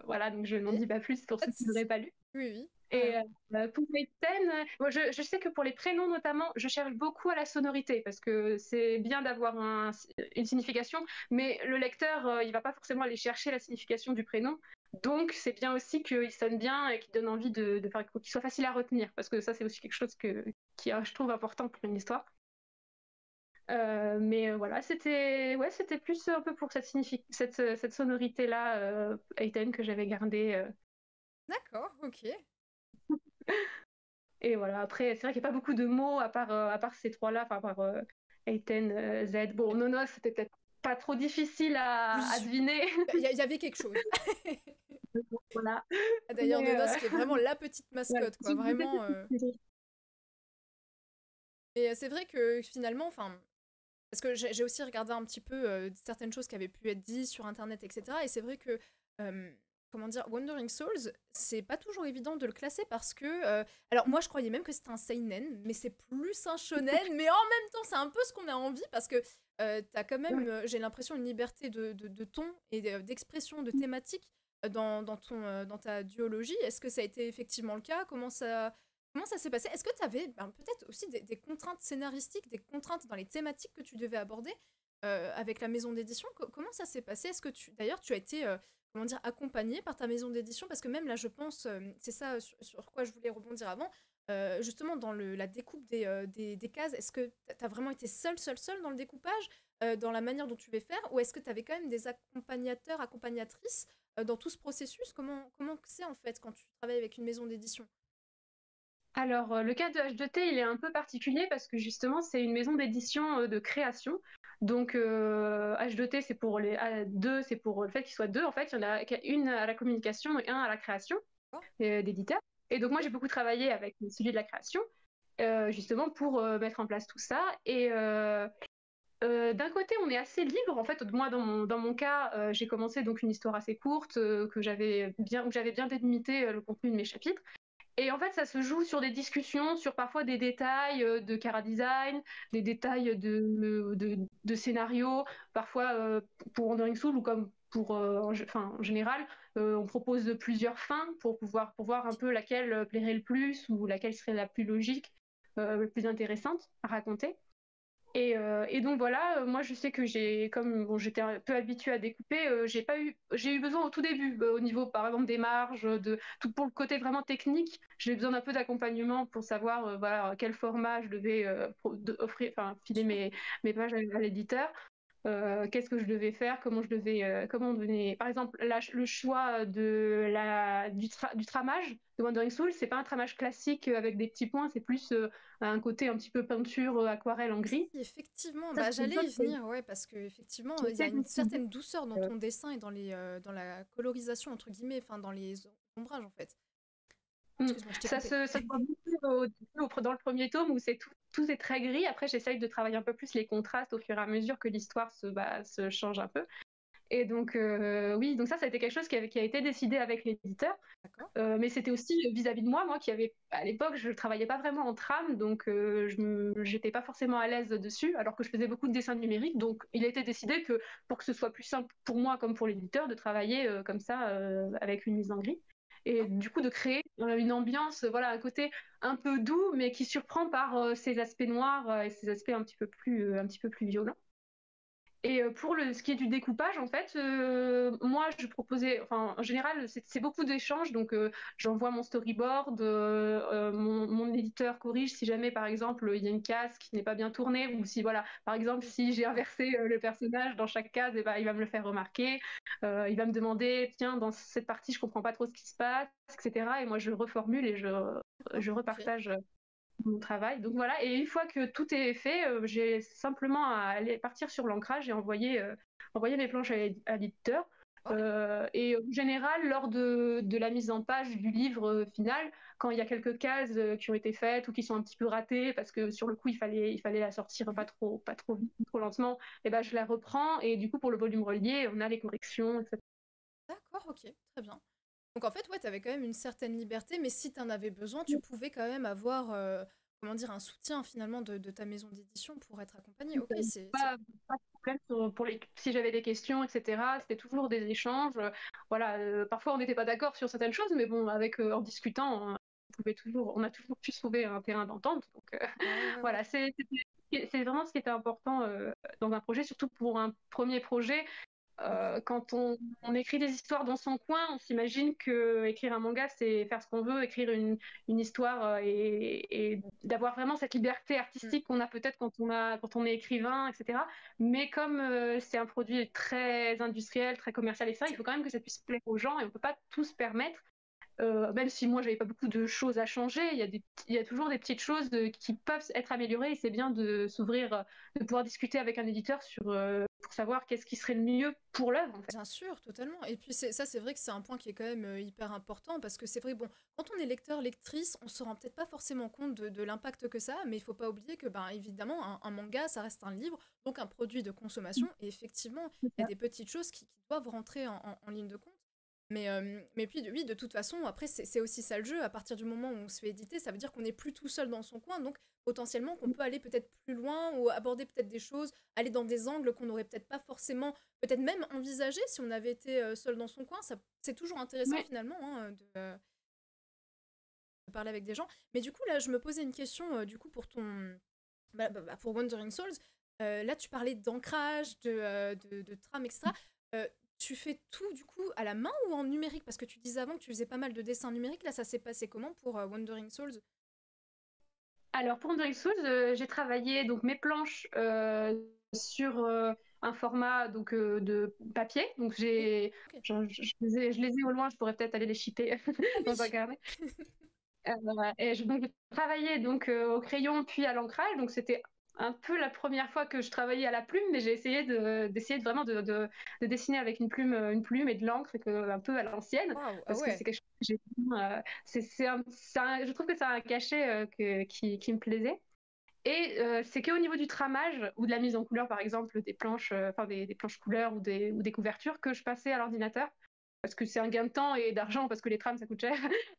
voilà, donc je n'en Et- dis pas plus pour Ah, ceux qui n'auraient pas lu. Oui, oui. Et pour Peyton, moi, je sais que pour les prénoms notamment, je cherche beaucoup à la sonorité parce que c'est bien d'avoir une signification, mais le lecteur, il va pas forcément aller chercher la signification du prénom. Donc c'est bien aussi qu'il sonne bien et qu'il donne envie de faire qu'il soit facile à retenir parce que ça c'est aussi quelque chose qui je trouve important pour une histoire. Mais voilà, c'était plus un peu pour cette sonorité-là, Peyton, que j'avais gardée. D'accord, ok. Et voilà, après, c'est vrai qu'il n'y a pas beaucoup de mots à part ces trois-là, enfin, à part Eiten, Z. Bon, Nonos, c'était peut-être pas trop difficile à Oui, deviner. il y avait quelque chose. Voilà. Ah, d'ailleurs, Mais, Nonos qui est vraiment la petite ouais, mascotte, quoi, vraiment. Et c'est vrai que finalement, enfin, parce que j'ai aussi regardé un petit peu certaines choses qui avaient pu être dites sur Internet, etc. Et c'est vrai que, euh, comment dire, Wandering Souls, c'est pas toujours évident de le classer parce que... alors moi, je croyais même que c'était un seinen, mais c'est plus un shonen, mais en même temps, c'est un peu ce qu'on a envie parce que t'as quand même, j'ai l'impression, une liberté de ton et d'expression, de thématique dans ta duologie. Est-ce que ça a été effectivement le cas? Comment ça s'est passé? Est-ce que tu avais peut-être aussi des contraintes scénaristiques, des contraintes dans les thématiques que tu devais aborder avec la maison d'édition? Comment ça s'est passé? Est-ce que d'ailleurs, tu as été, comment dire, accompagné par ta maison d'édition? Parce que même là, je pense, c'est ça sur quoi je voulais rebondir avant, justement dans la découpe des cases, est-ce que tu as vraiment été seule dans le découpage, dans la manière dont tu veux faire, ou est-ce que tu avais quand même des accompagnateurs, accompagnatrices dans tout ce processus? Comment c'est en fait quand tu travailles avec une maison d'édition? Alors, le cas de H2T, il est un peu particulier parce que justement, c'est une maison d'édition de création. Donc, H2T, c'est pour deux, c'est pour le fait qu'il soit deux. En fait, il y en a une à la communication et un à la création Oh, d'éditeur. Et donc, moi, ok. j'ai beaucoup travaillé avec celui de la création, justement pour mettre en place tout ça. Et d'un côté, on est assez libre. En fait, moi, dans mon cas, j'ai commencé donc une histoire assez courte où j'avais bien délimité le contenu de mes chapitres. Et en fait, ça se joue sur des discussions, sur parfois des détails de chara design, des détails de scénario. Parfois, pour Wandering Soul ou comme pour, en général, on propose plusieurs fins pour voir un peu laquelle plairait le plus ou laquelle serait la plus logique, la plus intéressante à raconter. Et donc voilà, moi je sais que comme bon, j'étais un peu habituée à découper, j'ai eu besoin au tout début, au niveau par exemple des marges, de tout pour le côté vraiment technique, j'ai eu besoin d'un peu d'accompagnement pour savoir voilà quel format je devais offrir, enfin filer mes pages à l'éditeur. Qu'est-ce que je devais faire, comment donner. Par exemple, le choix du tramage de Wandering Soul, c'est pas un tramage classique avec des petits points, c'est plus un côté un petit peu peinture, aquarelle en gris. Oui, effectivement, Ça, bah, c'est une j'allais chose y venir, ouais, parce que effectivement, il y a j'essaie une d'utiliser. certaine douceur dans Euh, ton dessin et dans la colorisation, entre guillemets, enfin dans les ombrages, en fait. mm. Excuse-moi, je t'ai coupé. Ça se voit beaucoup dans le premier tome où tout est très gris. Après, j'essaye de travailler un peu plus les contrastes au fur et à mesure que l'histoire se change un peu. Et donc, oui, donc ça a été quelque chose qui a été décidé avec l'éditeur. D'accord. Mais c'était aussi vis-à-vis de moi qui avait, à l'époque, je travaillais pas vraiment en trame, donc j'étais pas forcément à l'aise dessus, alors que je faisais beaucoup de dessins numériques. Donc, il a été décidé que pour que ce soit plus simple pour moi comme pour l'éditeur, de travailler comme ça, avec une mise en gris. Et D'accord. du coup, de créer une ambiance, voilà, un côté un peu doux, mais qui surprend par ses aspects noirs et ses aspects un petit peu plus violents. Et pour ce qui est du découpage, en fait, moi, je proposais, enfin, en général, c'est beaucoup d'échanges. Donc, j'envoie mon storyboard, mon éditeur corrige si jamais, par exemple, il y a une case qui n'est pas bien tournée, ou si, voilà, par exemple, Oui. si j'ai inversé le personnage dans chaque case, et ben, il va me le faire remarquer. Il va me demander, tiens, dans cette partie, je comprends pas trop ce qui se passe, etc. Et moi, je reformule et D'accord. je Ok. repartage mon travail. Donc voilà, et une fois que tout est fait, j'ai simplement à aller partir sur l'ancrage et envoyer mes planches à l'éditeur. Ouais. Et en général, lors de la mise en page du livre final, quand il y a quelques cases qui ont été faites ou qui sont un petit peu ratées, parce que sur le coup, il fallait la sortir Mhm. pas trop vite, trop lentement, et ben, je la reprends. Et du coup, pour le volume relié, on a les corrections, etc. D'accord, ok, très bien. Donc en fait, ouais, tu avais quand même une certaine liberté, mais si tu en avais besoin, tu pouvais quand même avoir comment dire, un soutien finalement de ta maison d'édition pour être accompagné. Ok, Pas de problème si j'avais des questions, etc. C'était toujours des échanges. Voilà, parfois on n'était pas d'accord sur certaines choses, mais bon, en discutant, on a toujours pu trouver un terrain d'entente. Donc ouais. voilà, c'est vraiment ce qui était important dans un projet, surtout pour un premier projet. Quand on écrit des histoires dans son coin, on s'imagine que écrire un manga, c'est faire ce qu'on veut, écrire une histoire et d'avoir vraiment cette liberté Mm. artistique qu'on a peut-être quand on est écrivain, etc. Mais comme c'est un produit très industriel, très commercial, etc., il faut quand même que ça puisse plaire aux gens et on peut pas tout se permettre. Même si moi j'avais pas beaucoup de choses à changer, il y a toujours des petites choses qui peuvent être améliorées et c'est bien de s'ouvrir, de pouvoir discuter avec un éditeur pour savoir qu'est-ce qui serait le mieux pour l'œuvre en fait. Bien sûr, totalement. Et puis ça, c'est vrai que c'est un point qui est quand même hyper important parce que c'est vrai, bon, quand on est lecteur, lectrice, on se rend peut-être pas forcément compte de l'impact que ça a, mais il faut pas oublier que, ben, évidemment, un manga, ça reste un livre, donc un produit de consommation. Et effectivement, C'est il y a ça. des petites choses qui doivent rentrer en ligne de compte. Mais puis, oui, de toute façon, après, c'est aussi ça le jeu. À partir du moment où on se fait éditer, ça veut dire qu'on n'est plus tout seul dans son coin. Donc, potentiellement, qu'on peut aller peut-être plus loin ou aborder peut-être des choses, aller dans des angles qu'on n'aurait peut-être pas forcément, peut-être même envisagé si on avait été seul dans son coin. C'est toujours intéressant, Ouais. finalement, hein, de parler avec des gens. Mais du coup, là, je me posais une question, du coup, pour Wandering Souls. Là, tu parlais d'ancrage, de trame, etc. Euh, Tu fais tout du coup à la main ou en numérique? Parce que tu disais avant que tu faisais pas mal de dessins numériques. Là, ça s'est passé comment pour Wandering Souls? Alors pour Android Souls, j'ai travaillé donc mes planches sur un format donc de papier. Donc Oui, j'ai ok. je les ai au loin, je pourrais peut-être aller les shipper Ah dans un oui. carnet. Donc, j'ai travaillé donc au crayon puis à l'ancrage. Donc c'était un peu la première fois que je travaillais à la plume, mais j'ai essayé d'essayer vraiment de dessiner avec une plume et de l'encre, un peu à l'ancienne, Waouh, ah parce que c'est ouais. quelque chose que j'ai. Je trouve que ça a un cachet qui me plaisait. Et c'est qu'au niveau du tramage ou de la mise en couleur, par exemple, des planches, enfin des planches couleurs ou des couvertures, que je passais à l'ordinateur parce que c'est un gain de temps et d'argent parce que les trams ça coûte cher,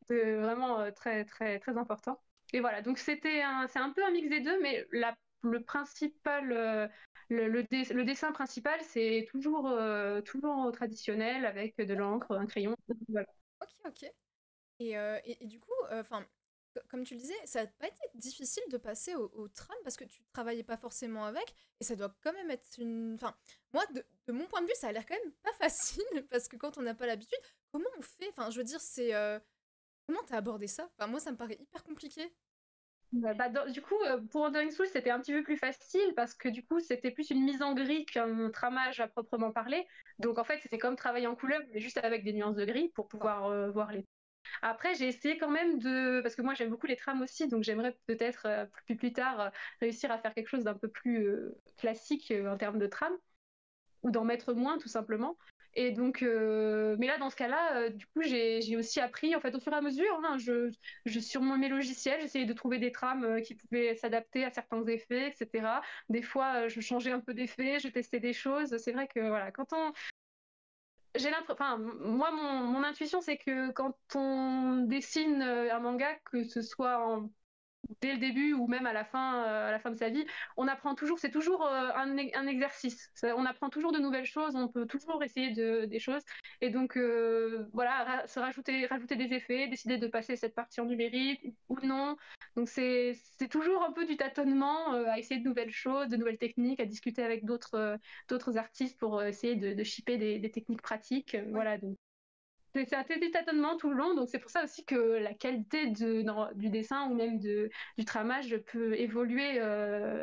c'est vraiment très très très important. Et voilà, donc c'est un peu un mix des deux, mais le principal, le dessin principal, c'est toujours traditionnel avec de l'encre, un crayon. Voilà. Ok, ok. Et du coup, enfin, comme tu le disais, ça n'a pas été difficile de passer au tram parce que tu travaillais pas forcément avec et ça doit quand même être une. Enfin, moi, de mon point de vue, ça a l'air quand même pas facile parce que quand on n'a pas l'habitude, comment on fait? Enfin, je veux dire, comment t'as abordé ça? Enfin, moi, ça me paraît hyper compliqué. Du coup, pour Wandering Soul, c'était un petit peu plus facile parce que du coup, c'était plus une mise en gris qu'un tramage à proprement parler. Donc en fait, c'était comme travailler en couleur, mais juste avec des nuances de gris pour D'accord. pouvoir voir les. Après, j'ai essayé quand même parce que moi j'aime beaucoup les trams aussi, donc j'aimerais peut-être plus tard réussir à faire quelque chose d'un peu plus classique en termes de trame, ou d'en mettre moins tout simplement. Et donc, mais là dans ce cas-là, du coup j'ai aussi appris en fait au fur et à mesure. Hein, sur mes logiciels, j'essayais de trouver des trames qui pouvaient s'adapter à certains effets, etc. Des fois, je changeais un peu d'effet, je testais des choses. C'est vrai que voilà, quand on j'ai l'impression, enfin, moi, mon intuition, c'est que quand on dessine un manga, que ce soit dès le début ou même à la fin de sa vie, on apprend toujours, c'est toujours un exercice. On apprend toujours de nouvelles choses, on peut toujours essayer des choses. Et donc, voilà, rajouter des effets, décider de passer cette partie en numérique ou non. Donc, c'est toujours un peu du tâtonnement à essayer de nouvelles choses, de nouvelles techniques, à discuter avec d'autres artistes pour essayer de shipper des techniques pratiques. Ouais. Voilà, donc c'est un des tâtonnements tout le long, donc c'est pour ça aussi que la qualité du dessin ou même du tramage peut évoluer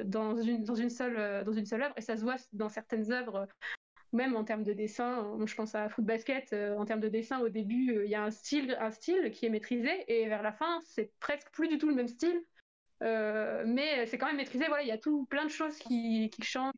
dans une seule œuvre, et ça se voit dans certaines œuvres, même en termes de dessin. Je pense à Fruit Basket, en termes de dessin, au début, il y a un style qui est maîtrisé, et vers la fin, c'est presque plus du tout le même style. Mais c'est quand même maîtrisé. Voilà, il y a plein de choses qui changent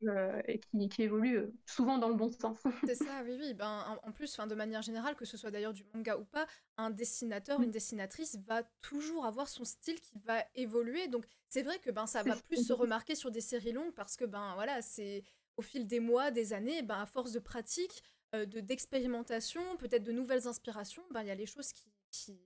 et qui évoluent souvent dans le bon sens. C'est ça, oui, oui. Ben, en plus, enfin, de manière générale, que ce soit d'ailleurs du manga ou pas, un dessinateur, une dessinatrice va toujours avoir son style qui va évoluer. Donc, c'est vrai que ben, ça va plus se remarquer sur des séries longues parce que ben, voilà, c'est au fil des mois, des années, ben, à force de pratique, d'expérimentation, peut-être de nouvelles inspirations, ben, il y a les choses qui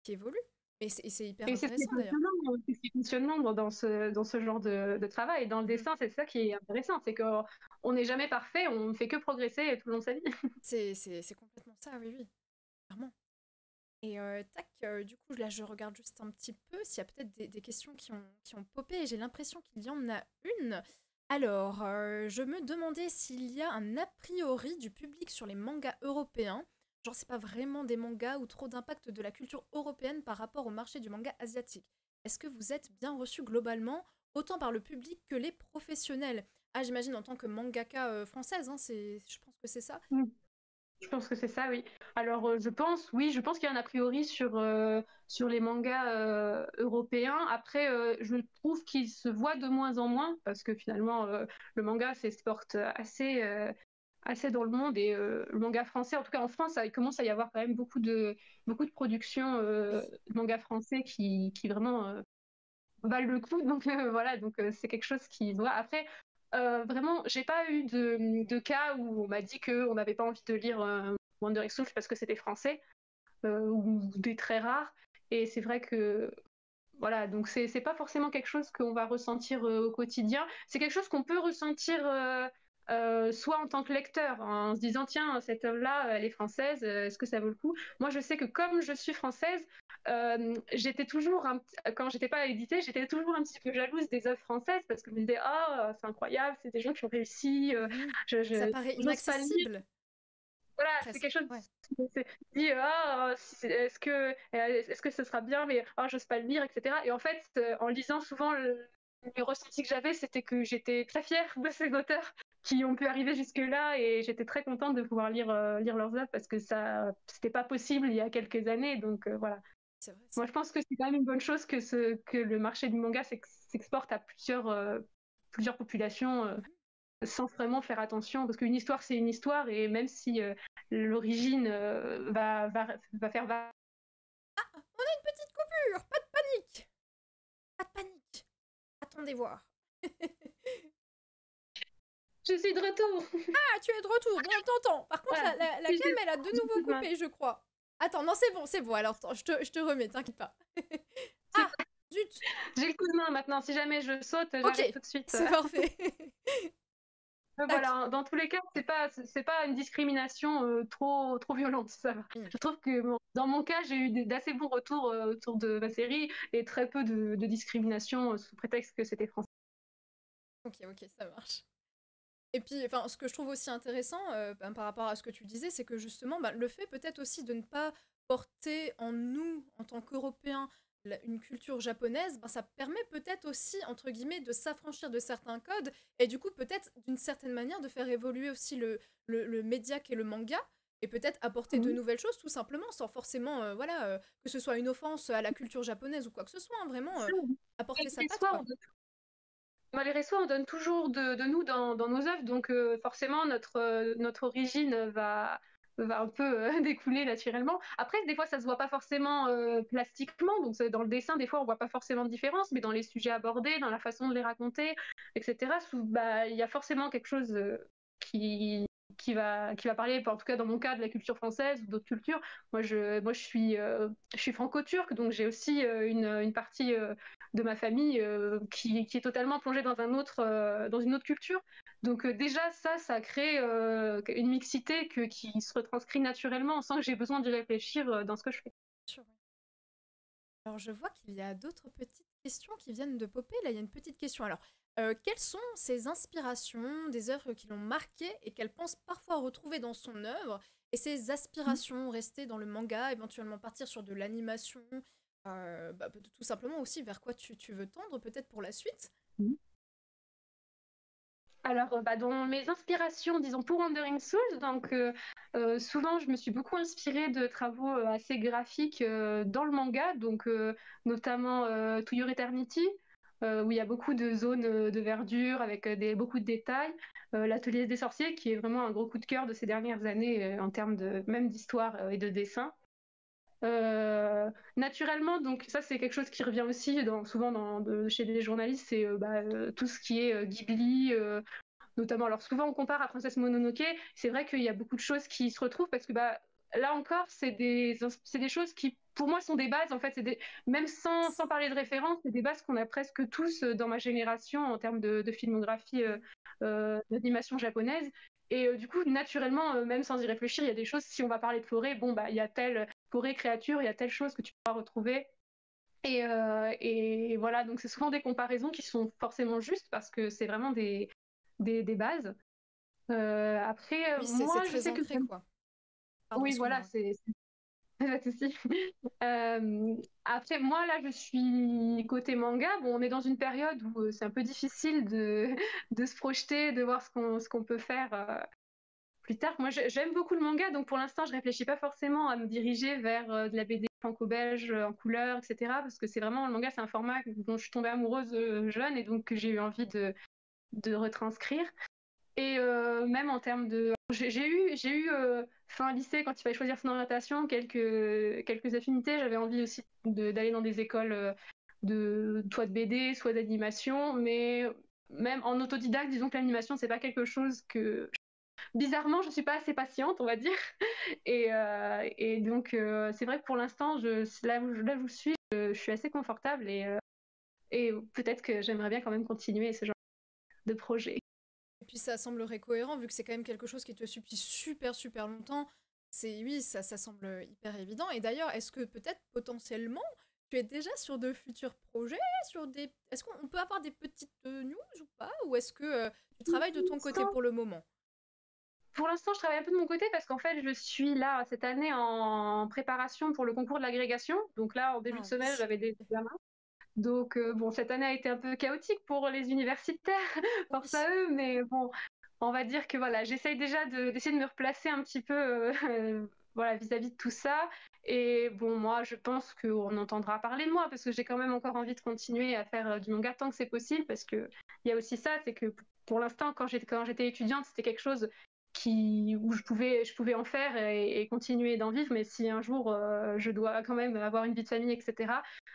évoluent. Et c'est hyper Et c'est ce qui est intéressant d'ailleurs. passionnant, c'est ce qui est passionnant dans ce genre de travail. Et dans le Mm. dessin, c'est ça qui est intéressant, c'est qu'on n'est jamais parfait, on ne fait que progresser tout le long de sa vie. C'est complètement ça, oui, oui, clairement. Et tac, du coup, là, je regarde juste un petit peu s'il y a peut-être des questions qui ont popé. J'ai l'impression qu'il y en a une. Alors, je me demandais s'il y a un a priori du public sur les mangas européens. Genre, c'est pas vraiment des mangas ou trop d'impact de la culture européenne par rapport au marché du manga asiatique. Est-ce que vous êtes bien reçu globalement, autant par le public que les professionnels? Ah, j'imagine en tant que mangaka française, hein, je pense que c'est ça. Je pense que c'est ça, oui. Alors, je pense qu'il y a un a priori sur les mangas européens. Après, je trouve qu'il se voit de moins en moins parce que finalement, le manga s'exporte assez dans le monde et le manga français, en tout cas en France, il commence à y avoir quand même beaucoup de productions Oui. de manga français qui vraiment valent le coup. Donc voilà, donc c'est quelque chose qui se voit. Après, vraiment, j'ai pas eu de cas où on m'a dit qu'on n'avait pas envie de lire Wandering Souls parce que c'était français, ou des très rares. Et c'est vrai que voilà, donc c'est pas forcément quelque chose qu'on va ressentir au quotidien. C'est quelque chose qu'on peut ressentir soit en tant que lecteur, en se disant tiens, cette œuvre-là, elle est française, est-ce que ça vaut le coup? Moi, je sais que comme je suis française, j'étais toujours, quand j'étais pas éditée, j'étais toujours un petit peu jalouse des œuvres françaises parce que je me disais ah, c'est incroyable, c'est des gens qui ont réussi, Oui. Ça paraît j'ose pas le lire. inaccessible, Voilà, c'est presque. quelque chose Ouais. c'est dit ah est-ce que ce sera bien mais ah j'ose pas le lire etc. Et en fait en lisant souvent le ressenti que j'avais c'était que j'étais très fière de ces auteurs qui ont pu arriver jusque là et j'étais très contente de pouvoir lire leurs œuvres parce que ça c'était pas possible il y a quelques années donc voilà. C'est vrai ça. Moi je pense que c'est quand même une bonne chose que le marché du manga s'exporte à plusieurs populations sans vraiment faire attention, parce qu'une histoire, c'est une histoire, et même si l'origine va faire... On a une petite coupure, pas de panique. Pas de panique. Attendez voir. Je suis de retour. Ah, tu es de retour, bon, on t'entend. Par contre, Voilà. la cam, elle a de nouveau coupé, je crois. Attends, non, c'est bon, alors attends, je te remets, t'inquiète pas. Ah, zut. J'ai le coup de main maintenant, si jamais je saute, Ok, j'arrête tout de suite. c'est parfait. Tac. Voilà, dans tous les cas, c'est pas une discrimination trop violente, ça va. Hmm. Je trouve que dans mon cas, j'ai eu d'assez bons retours autour de ma série et très peu de discrimination sous prétexte que c'était français. Ok, ok, ça marche. Et puis, enfin, ce que je trouve aussi intéressant par rapport à ce que tu disais, c'est que justement, bah, le fait peut-être aussi de ne pas porter en nous, en tant qu'Européens, une culture japonaise, bah, ça permet peut-être aussi, entre guillemets, de s'affranchir de certains codes et du coup, peut-être d'une certaine manière, de faire évoluer aussi le média qu'est le manga et peut-être apporter de Mhm. nouvelles choses tout simplement, sans forcément, voilà, que ce soit une offense à la culture japonaise ou quoi que ce soit, hein, vraiment apporter sa Malgré patte, soi, quoi. malgré soi, on donne toujours de nous dans nos œuvres, donc forcément notre origine va un peu découler naturellement. Après, des fois, ça se voit pas forcément plastiquement, donc dans le dessin, des fois, on voit pas forcément de différence, mais dans les sujets abordés, dans la façon de les raconter, etc., bah, il y a forcément quelque chose qui, qui va parler, en tout cas dans mon cas, de la culture française ou d'autres cultures. Je suis franco-turque, donc j'ai aussi une partie de ma famille qui est totalement plongée dans une autre culture. Donc déjà ça crée une mixité qui se retranscrit naturellement sans que j'ai besoin d'y réfléchir dans ce que je fais. Sûr, ouais. Alors, je vois qu'il y a d'autres petites questions qui viennent de popper. Là, il y a une petite question. Alors, quelles sont ses inspirations, des œuvres qui l'ont marqué et qu'elle pense parfois retrouver dans son œuvre, et ses aspirations, rester dans le manga, éventuellement partir sur de l'animation, bah, tout simplement aussi vers quoi tu veux tendre peut-être pour la suite. Alors, bah, dans mes inspirations, disons, pour Wandering Souls, donc souvent, je me suis beaucoup inspirée de travaux assez graphiques dans le manga, donc notamment To Your Eternity, où il y a beaucoup de zones de verdure avec beaucoup de détails. L'Atelier des sorciers, qui est vraiment un gros coup de cœur de ces dernières années en termes même d'histoire et de dessin. Naturellement, donc ça c'est quelque chose qui revient aussi souvent chez les journalistes, c'est tout ce qui est Ghibli, notamment. Alors souvent on compare à Princesse Mononoke, c'est vrai qu'il y a beaucoup de choses qui se retrouvent parce que bah, là encore c'est des choses qui pour moi, sont des bases. En fait, même sans parler de référence, c'est des bases qu'on a presque tous dans ma génération en termes de filmographie d'animation japonaise. Et du coup, naturellement, même sans y réfléchir, il y a des choses, si on va parler de forêt, bon, bah, il y a telle forêt créature, il y a telle chose que tu pourras retrouver. Et voilà, donc c'est souvent des comparaisons qui sont forcément justes parce que c'est vraiment des bases. Après, Oui, c'est moi, je très sais que... ancré, quoi. Pardon, Oui, voilà, excuse-moi. c'est pas de souci. Après, moi, là, je suis côté manga. Bon, on est dans une période où c'est un peu difficile de se projeter, de voir ce qu'on peut faire plus tard. Moi, j'aime beaucoup le manga, donc pour l'instant, je réfléchis pas forcément à me diriger vers de la BD franco-belge en couleur, etc. Parce que c'est vraiment, le manga, c'est un format dont je suis tombée amoureuse jeune et donc que j'ai eu envie de retranscrire. Et même en termes de... J'ai eu fin lycée, quand il fallait choisir son orientation, quelques affinités. J'avais envie aussi d'aller dans des écoles soit de BD, soit d'animation. Mais même en autodidacte, disons que l'animation, c'est pas quelque chose que... Bizarrement, je suis pas assez patiente, on va dire. Et donc, c'est vrai que pour l'instant, là où je suis, je suis assez confortable et peut-être que j'aimerais bien quand même continuer ce genre de projet. Et puis ça semblerait cohérent, vu que c'est quand même quelque chose qui te suit depuis super super longtemps. Oui, ça semble hyper évident. Et d'ailleurs, est-ce que peut-être potentiellement tu es déjà sur de futurs projets, est-ce qu'on peut avoir des petites news ou pas, ou est-ce que tu travailles de ton côté pour le moment? Pour l'instant, je travaille un peu de mon côté parce qu'en fait, je suis là cette année en préparation pour le concours de l'agrégation. Donc là, en début de Ah semaine, oui. j'avais des examens. Donc bon, cette année a été un peu chaotique pour les universitaires, force Oui. à eux, mais bon, on va dire que voilà, j'essaye déjà d'essayer de me replacer un petit peu voilà, vis-à-vis de tout ça. Et bon, moi, je pense qu'on entendra parler de moi parce que j'ai quand même encore envie de continuer à faire du manga tant que c'est possible parce que il y a aussi ça, c'est que pour l'instant, quand j'étais étudiante, c'était quelque chose où je pouvais en faire et continuer d'en vivre, mais si un jour je dois quand même avoir une vie de famille, etc.,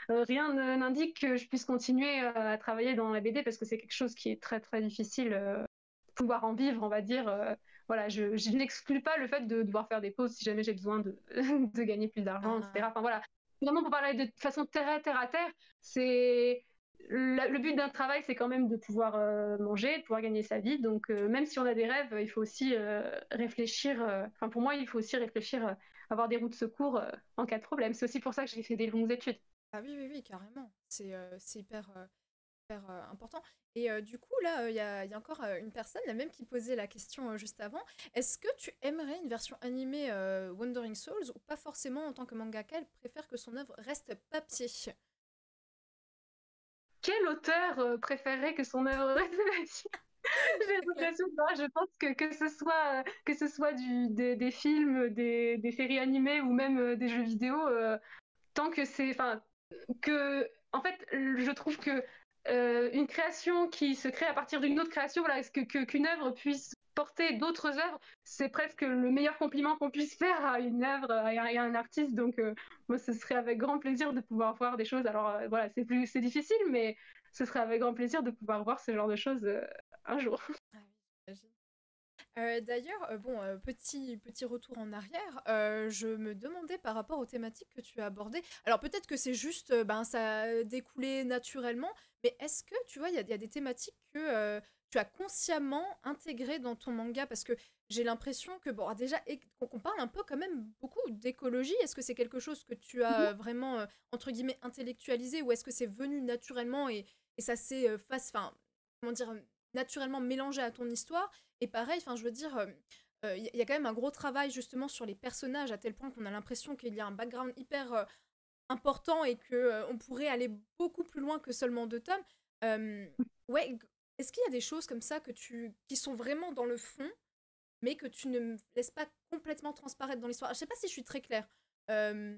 rien n'indique que je puisse continuer à travailler dans la BD parce que c'est quelque chose qui est très très difficile pouvoir en vivre, on va dire. Voilà, je n'exclus pas le fait de devoir faire des pauses si jamais j'ai besoin de gagner plus d'argent, Ah, etc. Enfin voilà, vraiment pour parler de façon terre à terre, c'est le but d'un travail, c'est quand même de pouvoir manger, de pouvoir gagner sa vie. Donc même si on a des rêves, il faut aussi réfléchir. Enfin pour moi, il faut aussi réfléchir, avoir des routes de secours en cas de problème. C'est aussi pour ça que j'ai fait des longues études. ah oui, oui, oui, carrément. C'est hyper, hyper important. Et du coup, là, il y a encore une personne, la même qui posait la question juste avant. Est-ce que tu aimerais une version animée Wandering Souls ou pas forcément en tant que mangaka, elle préfère que son œuvre reste papier? Quel auteur préférerait que son œuvre reste j'ai C'est clair. l'impression que non, je pense que ce soit des films, des séries animées ou même des jeux vidéo, tant que c'est, enfin, en fait, je trouve que une création qui se crée à partir d'une autre création, voilà, qu'une œuvre puisse porter d'autres œuvres, c'est presque le meilleur compliment qu'on puisse faire à une œuvre, à un artiste. Donc, moi, ce serait avec grand plaisir de pouvoir voir des choses. Alors, voilà, c'est difficile, mais ce serait avec grand plaisir de pouvoir voir ce genre de choses un jour. Ah oui, j'imagine. D'ailleurs, bon, petit retour en arrière, je me demandais par rapport aux thématiques que tu as abordées. Alors peut-être que c'est juste, ben, ça a découlé naturellement, mais est-ce que, tu vois, il y a des thématiques que tu as consciemment intégrées dans ton manga? Parce que j'ai l'impression que, bon, déjà, qu'on parle un peu quand même beaucoup d'écologie. Est-ce que c'est quelque chose que tu as vraiment, entre guillemets, intellectualisé, ou est-ce que c'est venu naturellement et ça s'est, enfin, comment dire, naturellement mélangé à ton histoire? Et pareil, enfin, je veux dire, y a quand même un gros travail justement sur les personnages, à tel point qu'on a l'impression qu'il y a un background hyper important et que on pourrait aller beaucoup plus loin que seulement 2 tomes. Euh, ouais, est-ce qu'il y a des choses comme ça qui sont vraiment dans le fond, mais que tu ne laisses pas complètement transparaître dans l'histoire? Je sais pas si je suis très claire. Euh,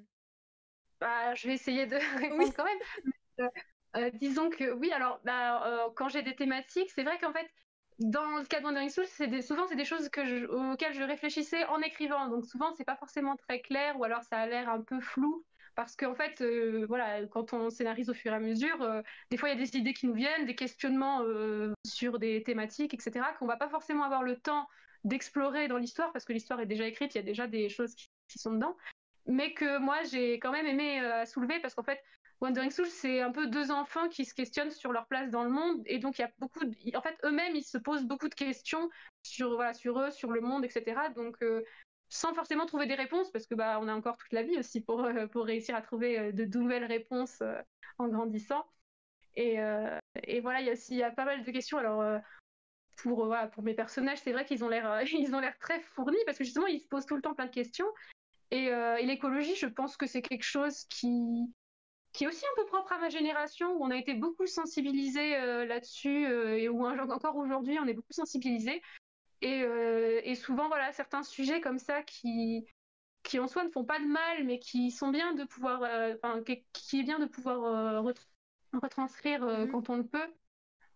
Bah, je vais essayer de Oui. répondre quand même. Disons que oui, alors bah, quand j'ai des thématiques, c'est vrai qu'en fait, dans le cas de Wandering Soul, souvent c'est des choses auxquelles je réfléchissais en écrivant. Donc souvent, c'est pas forcément très clair ou alors ça a l'air un peu flou. Parce qu'en fait, voilà, quand on scénarise au fur et à mesure, des fois il y a des idées qui nous viennent, des questionnements sur des thématiques, etc., qu'on va pas forcément avoir le temps d'explorer dans l'histoire parce que l'histoire est déjà écrite, il y a déjà des choses qui sont dedans. mais que moi j'ai quand même aimé soulever parce qu'en fait, Wandering Souls, c'est un peu deux enfants qui se questionnent sur leur place dans le monde et donc il y a beaucoup en fait eux-mêmes ils se posent beaucoup de questions sur voilà sur eux, sur le monde, etc. Donc sans forcément trouver des réponses parce que bah on a encore toute la vie aussi pour réussir à trouver de nouvelles réponses en grandissant. Et voilà, il y a pas mal de questions. Alors voilà, pour mes personnages, c'est vrai qu'ils ont l'air ils ont l'air très fournis parce que justement ils se posent tout le temps plein de questions. Et l'écologie, je pense que c'est quelque chose qui est aussi un peu propre à ma génération, où on a été beaucoup sensibilisés là-dessus, et où encore aujourd'hui, on est beaucoup sensibilisés. Et souvent, voilà, certains sujets comme ça qui en soi ne font pas de mal, mais qui sont bien de pouvoir, qui est bien de pouvoir retranscrire Mhm. quand on le peut.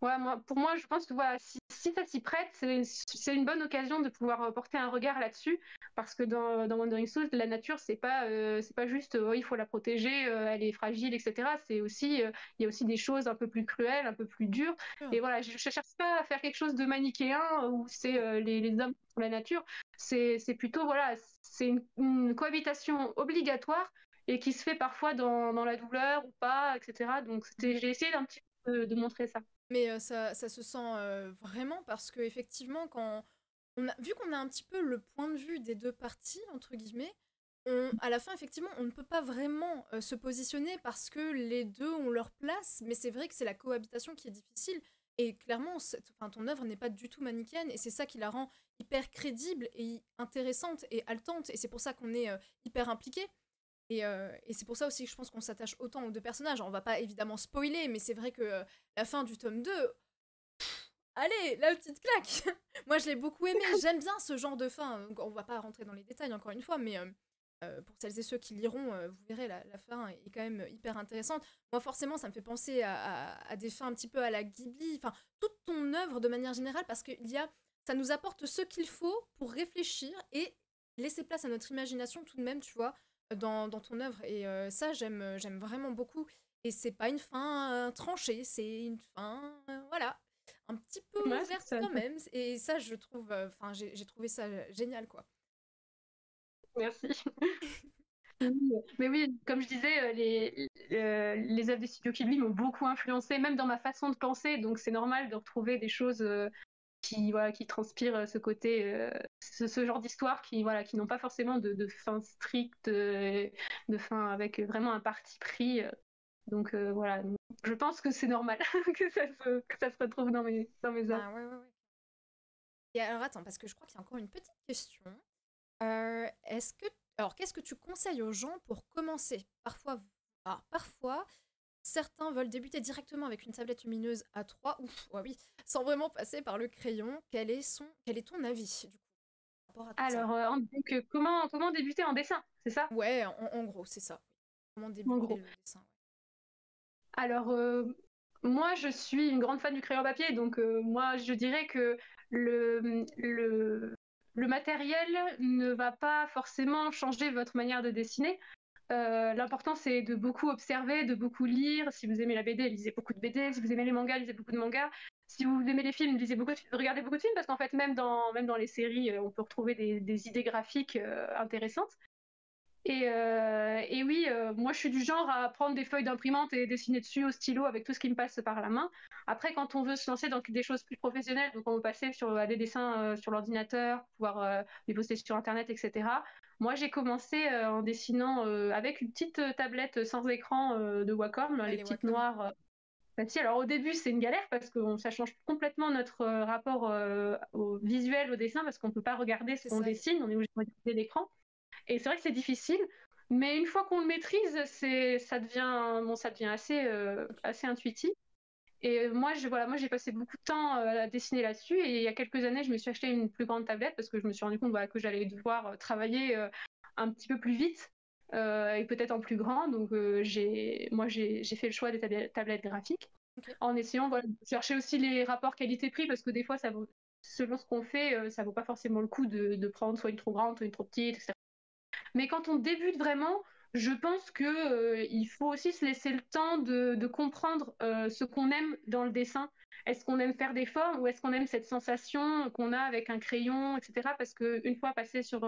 Ouais, pour moi, je pense que voilà, si ça s'y prête, c'est une bonne occasion de pouvoir porter un regard là-dessus, parce que dans Wandering Souls, la nature, c'est pas juste il faut la protéger, elle est fragile, etc. C'est aussi, il y a aussi des choses un peu plus cruelles, un peu plus dures. Sûr. Et voilà, je cherche pas à faire quelque chose de manichéen où c'est les hommes contre la nature. C'est plutôt, voilà, c'est une cohabitation obligatoire et qui se fait parfois dans la douleur ou pas, etc. Donc, j'ai essayé d'un petit peu de montrer ça. Mais ça se sent vraiment parce que effectivement, quand vu qu'on a un petit peu le point de vue des deux parties, entre guillemets, à la fin, effectivement, on ne peut pas vraiment se positionner parce que les deux ont leur place, mais c'est vrai que c'est la cohabitation qui est difficile. Et clairement, enfin, ton œuvre n'est pas du tout manichéenne, et c'est ça qui la rend hyper crédible et intéressante et haletante, et c'est pour ça qu'on est hyper impliqué. Et c'est pour ça aussi que je pense qu'on s'attache autant aux deux personnages. On va pas évidemment spoiler, mais c'est vrai que la fin du tome 2, allez, la petite claque. Moi, je l'ai beaucoup aimé. J'aime bien ce genre de fin. Donc, on va pas rentrer dans les détails encore une fois, mais pour celles et ceux qui liront, vous verrez, la fin est quand même hyper intéressante. Moi, forcément, ça me fait penser à des fins un petit peu à la Ghibli. Enfin, toute ton œuvre de manière générale, parce que ça nous apporte ce qu'il faut pour réfléchir et laisser place à notre imagination tout de même, tu vois, dans ton œuvre. Et ça, j'aime vraiment beaucoup. Et c'est pas une fin tranchée, c'est une fin, voilà, un petit peu Ouais, c'est ouverte ça. quand même. Et ça, je trouve, enfin, j'ai trouvé ça génial, quoi. Merci. Mais oui, comme je disais, les œuvres des studios Ghibli m'ont beaucoup influencé, même dans ma façon de penser. Donc c'est normal de retrouver des choses voilà, qui transpirent ce côté, ce genre d'histoire qui, voilà, qui n'ont pas forcément de fin stricte, de fin avec vraiment un parti pris. Donc voilà, je pense que c'est normal que ça se retrouve dans mes œuvres. Ah ouais, ouais, ouais. Et alors attends, parce que je crois qu'il y a encore une petite question. Est-ce que alors qu'est-ce que tu conseilles aux gens pour commencer? Parfois, certains veulent débuter directement avec une tablette lumineuse A3, ouf, ouais, oui, sans vraiment passer par le crayon. Quel est ton avis du coup par rapport à tout ça? Alors, donc, comment débuter en dessin, c'est ça? Ouais, en gros, c'est ça. Comment En débuter gros. le dessin? Ouais. Alors, moi, je suis une grande fan du crayon papier, donc moi, je dirais que le, le, le matériel ne va pas forcément changer votre manière de dessiner. L'important, c'est de beaucoup observer, de beaucoup lire. Si vous aimez la BD, lisez beaucoup de BD. Si vous aimez les mangas, lisez beaucoup de mangas. Si vous aimez les films, regardez beaucoup de films, parce qu'en fait, même dans les séries, on peut retrouver des idées graphiques intéressantes. Et oui, moi je suis du genre à prendre des feuilles d'imprimante et dessiner dessus au stylo avec tout ce qui me passe par la main. Après, quand on veut se lancer dans des choses plus professionnelles, donc on veut passer à des dessins sur l'ordinateur, pouvoir les poster sur Internet, etc. Moi j'ai commencé en dessinant avec une petite tablette sans écran de Wacom, Ouais, les les petites Wacom. noires. Alors au début c'est une galère parce que ça change complètement notre rapport au visuel, au dessin, parce qu'on ne peut pas regarder ce C'est qu'on ça. dessine, on est obligé de regarder l'écran. Et c'est vrai que c'est difficile, mais une fois qu'on le maîtrise, ça devient assez intuitif. Et moi, j'ai passé beaucoup de temps à dessiner là-dessus. Et il y a quelques années, je me suis acheté une plus grande tablette parce que je me suis rendu compte voilà, que j'allais devoir travailler un petit peu plus vite et peut-être en plus grand. Donc, j'ai fait le choix des tablettes graphiques Ok. en essayant voilà, de chercher aussi les rapports qualité-prix parce que des fois, selon ce qu'on fait, ça vaut pas forcément le coup de prendre soit une trop grande, soit une trop petite, etc. Mais quand on débute vraiment, Je pense que il faut aussi se laisser le temps de comprendre ce qu'on aime dans le dessin. Est-ce qu'on aime faire des formes ou est-ce qu'on aime cette sensation qu'on a avec un crayon, etc. Parce qu'une fois passé sur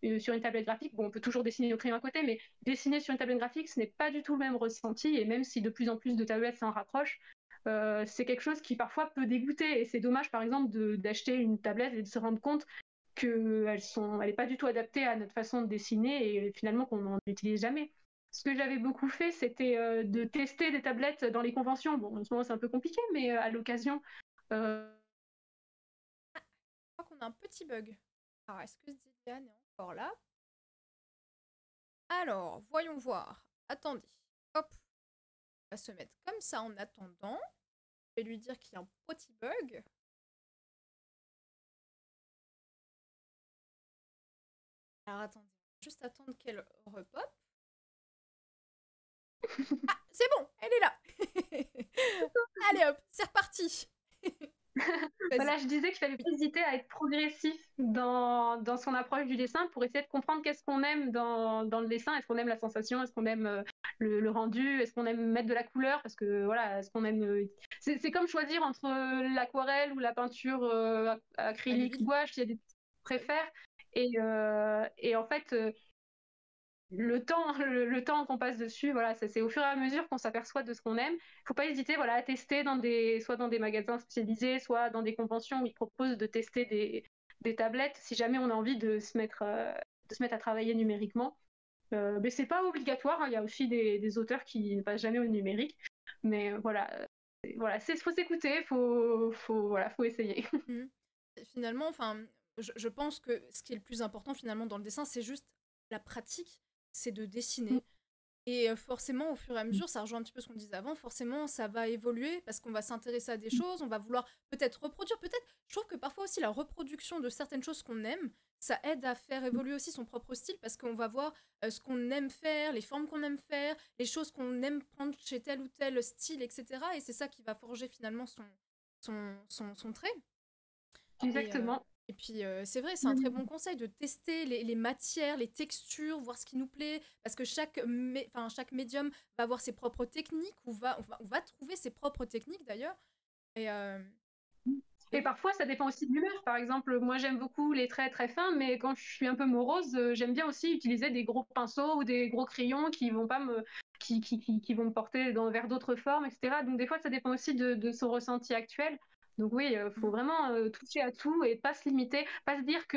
une tablette graphique, bon, on peut toujours dessiner au crayon à côté, mais dessiner sur une tablette graphique, ce n'est pas du tout le même ressenti. Et même si de plus en plus de tablettes s'en rapprochent, c'est quelque chose qui parfois peut dégoûter. Et c'est dommage, par exemple, d'acheter une tablette et de se rendre compte qu'elle n'est pas du tout adaptée à notre façon de dessiner et finalement qu'on n'en utilise jamais. Ce que j'avais beaucoup fait, c'était de tester des tablettes dans les conventions. Bon, en ce moment, c'est un peu compliqué, mais à l'occasion. Je crois qu'on a un petit bug. Alors, est-ce que Zillian est encore là? Alors, voyons voir. Attendez. Hop. On va se mettre comme ça en attendant. Je vais lui dire qu'il y a un petit bug. Alors, attendez. Juste attendre qu'elle repop. Ah, c'est bon, elle est là. Allez hop, c'est reparti. Voilà, je disais qu'il fallait pas hésiter à être progressif dans son approche du dessin pour essayer de comprendre qu'est-ce qu'on aime dans le dessin. Est-ce qu'on aime la sensation? Est-ce qu'on aime le rendu? Est-ce qu'on aime mettre de la couleur? Parce que voilà, est-ce qu'on aime. C'est comme choisir entre l'aquarelle ou la peinture acrylique gouache. Il y a des préfèrent. Et en fait, le temps qu'on passe dessus, voilà, c'est au fur et à mesure qu'on s'aperçoit de ce qu'on aime. Il ne faut pas hésiter, voilà, à tester soit dans des magasins spécialisés, soit dans des conventions où ils proposent de tester des tablettes, si jamais on a envie de se mettre à travailler numériquement. Mais c'est pas obligatoire, hein, il y a aussi des auteurs qui ne passent jamais au numérique. Mais voilà, faut s'écouter, faut essayer. Finalement, enfin, je pense que ce qui est le plus important finalement dans le dessin, c'est juste la pratique, c'est de dessiner. Et forcément, au fur et à mesure, ça rejoint un petit peu ce qu'on disait avant, forcément, ça va évoluer parce qu'on va s'intéresser à des choses, on va vouloir peut-être reproduire, peut-être, je trouve que parfois aussi la reproduction de certaines choses qu'on aime, ça aide à faire évoluer aussi son propre style parce qu'on va voir ce qu'on aime faire, les formes qu'on aime faire, les choses qu'on aime prendre chez tel ou tel style, etc. Et c'est ça qui va forger finalement son trait. Exactement. Et puis, c'est vrai, c'est un très bon conseil de tester les matières, les textures, voir ce qui nous plaît, parce que chaque médium va avoir ses propres techniques, ou on va trouver ses propres techniques d'ailleurs. Et parfois, ça dépend aussi de l'humeur. Par exemple, moi, j'aime beaucoup les traits très fins, mais quand je suis un peu morose, j'aime bien aussi utiliser des gros pinceaux ou des gros crayons qui vont pas me, qui vont me porter vers d'autres formes, etc. Donc, des fois, ça dépend aussi de son ressenti actuel. Donc oui, faut vraiment toucher à tout et pas se limiter, pas se dire que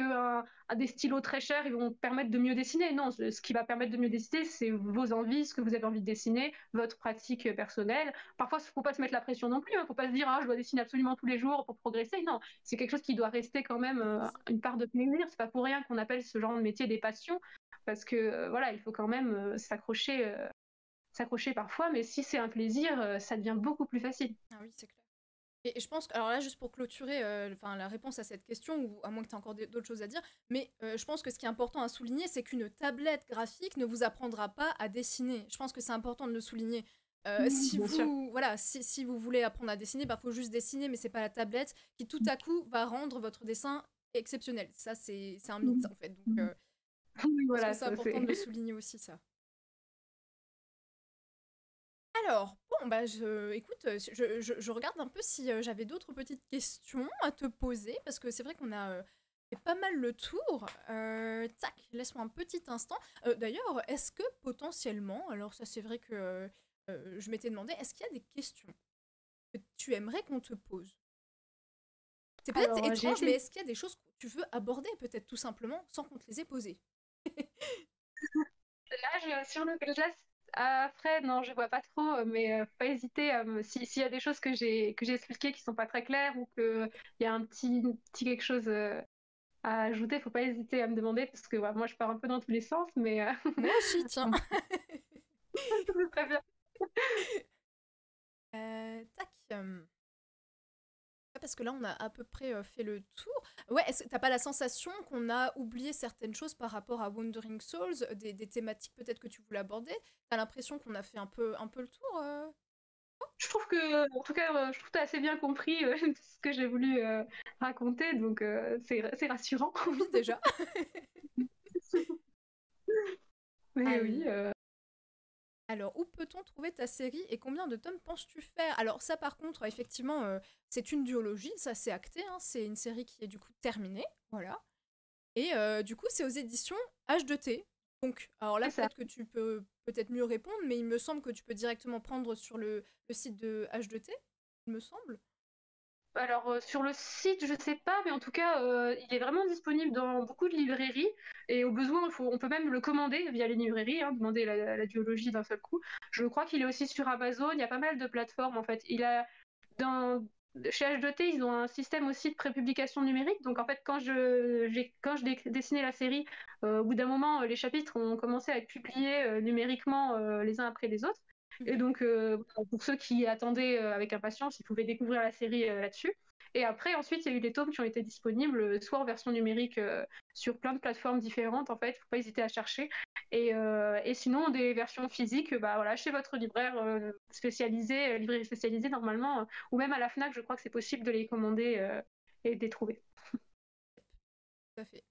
des stylos très chers, ils vont permettre de mieux dessiner. Non, ce qui va permettre de mieux dessiner, c'est vos envies, ce que vous avez envie de dessiner, votre pratique personnelle. Parfois, il ne faut pas se mettre la pression non plus. Il ne faut pas se dire, ah, je dois dessiner absolument tous les jours pour progresser. Non, c'est quelque chose qui doit rester quand même une part de plaisir. C'est pas pour rien qu'on appelle ce genre de métier des passions, parce que voilà, il faut quand même s'accrocher parfois. Mais si c'est un plaisir, ça devient beaucoup plus facile. Ah oui, c'est clair. Et je pense que, alors là, juste pour clôturer la réponse à cette question, ou à moins que tu aies encore d'autres choses à dire, mais je pense que ce qui est important à souligner, c'est qu'une tablette graphique ne vous apprendra pas à dessiner. Je pense que c'est important de le souligner. Si vous voulez apprendre à dessiner, il faut juste dessiner, mais c'est pas la tablette qui tout à coup va rendre votre dessin exceptionnel. Ça, c'est un mythe en fait. Donc, voilà, c'est important de le souligner aussi, ça. Alors, bon, écoute, je regarde un peu si j'avais d'autres petites questions à te poser, parce que c'est vrai qu'on a fait pas mal le tour. Tac, laisse-moi un petit instant. D'ailleurs, est-ce que potentiellement, alors ça c'est vrai que je m'étais demandé, est-ce qu'il y a des questions que tu aimerais qu'on te pose? C'est peut-être étrange, mais est-ce qu'il y a des choses que tu veux aborder, peut-être tout simplement, sans qu'on te les ait posées? Là, après, non, je vois pas trop, mais faut pas hésiter s'il y a des choses que j'ai expliquées qui sont pas très claires ou qu'il y a un petit quelque chose à ajouter, faut pas hésiter à me demander parce que moi je pars un peu dans tous les sens, mais moi aussi, tiens. C'est très bien. Tac. Parce que là, on a à peu près fait le tour. Ouais, est-ce que t'as pas la sensation qu'on a oublié certaines choses par rapport à Wandering Souls, des thématiques peut-être que tu voulais aborder? T'as l'impression qu'on a fait un peu le tour Je trouve que, en tout cas, je trouve que tu as assez bien compris tout ce que j'ai voulu raconter, donc c'est rassurant. Oui, déjà. Mais oui. Alors, où peut-on trouver ta série et combien de tomes penses-tu faire? Alors ça par contre, effectivement, c'est une duologie, ça c'est acté, hein, c'est une série qui est du coup terminée, voilà. Et du coup, c'est aux éditions H2T. Donc, alors là, C'est ça. peut-être que tu peux peut-être mieux répondre, mais il me semble que tu peux directement prendre sur le site de H2T, il me semble. Alors, sur le site, je sais pas, mais en tout cas, il est vraiment disponible dans beaucoup de librairies. Et au besoin, on peut même le commander via les librairies, hein, demander la duologie d'un seul coup. Je crois qu'il est aussi sur Amazon. Il y a pas mal de plateformes, en fait. Dans, Chez H2T, ils ont un système aussi de prépublication numérique. Donc, en fait, quand je dessinais la série, au bout d'un moment, les chapitres ont commencé à être publiés numériquement les uns après les autres. Et Mhm. donc, pour ceux qui attendaient avec impatience, ils pouvaient découvrir la série là-dessus. Et après, ensuite, il y a eu des tomes qui ont été disponibles, soit en version numérique sur plein de plateformes différentes, en fait, il ne faut pas hésiter à chercher. Et sinon, des versions physiques, bah, voilà, chez votre libraire spécialisé, librairie spécialisée normalement, ou même à la FNAC, je crois que c'est possible de les commander et de les trouver. Tout à fait.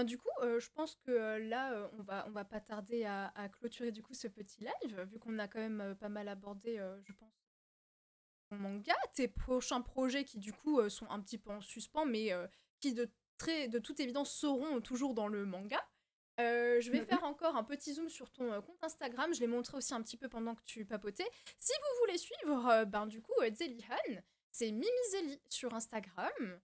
Du coup, je pense que là, on va pas tarder à clôturer du coup ce petit live, vu qu'on a quand même pas mal abordé, je pense, ton manga, tes prochains projets qui du coup sont un petit peu en suspens, mais qui de toute évidence seront toujours dans le manga. Je vais faire encore un petit zoom sur ton compte Instagram. Je l'ai montré aussi un petit peu pendant que tu papotais. Si vous voulez suivre, ben du coup, Zelihan, c'est Mimi Zeli sur Instagram.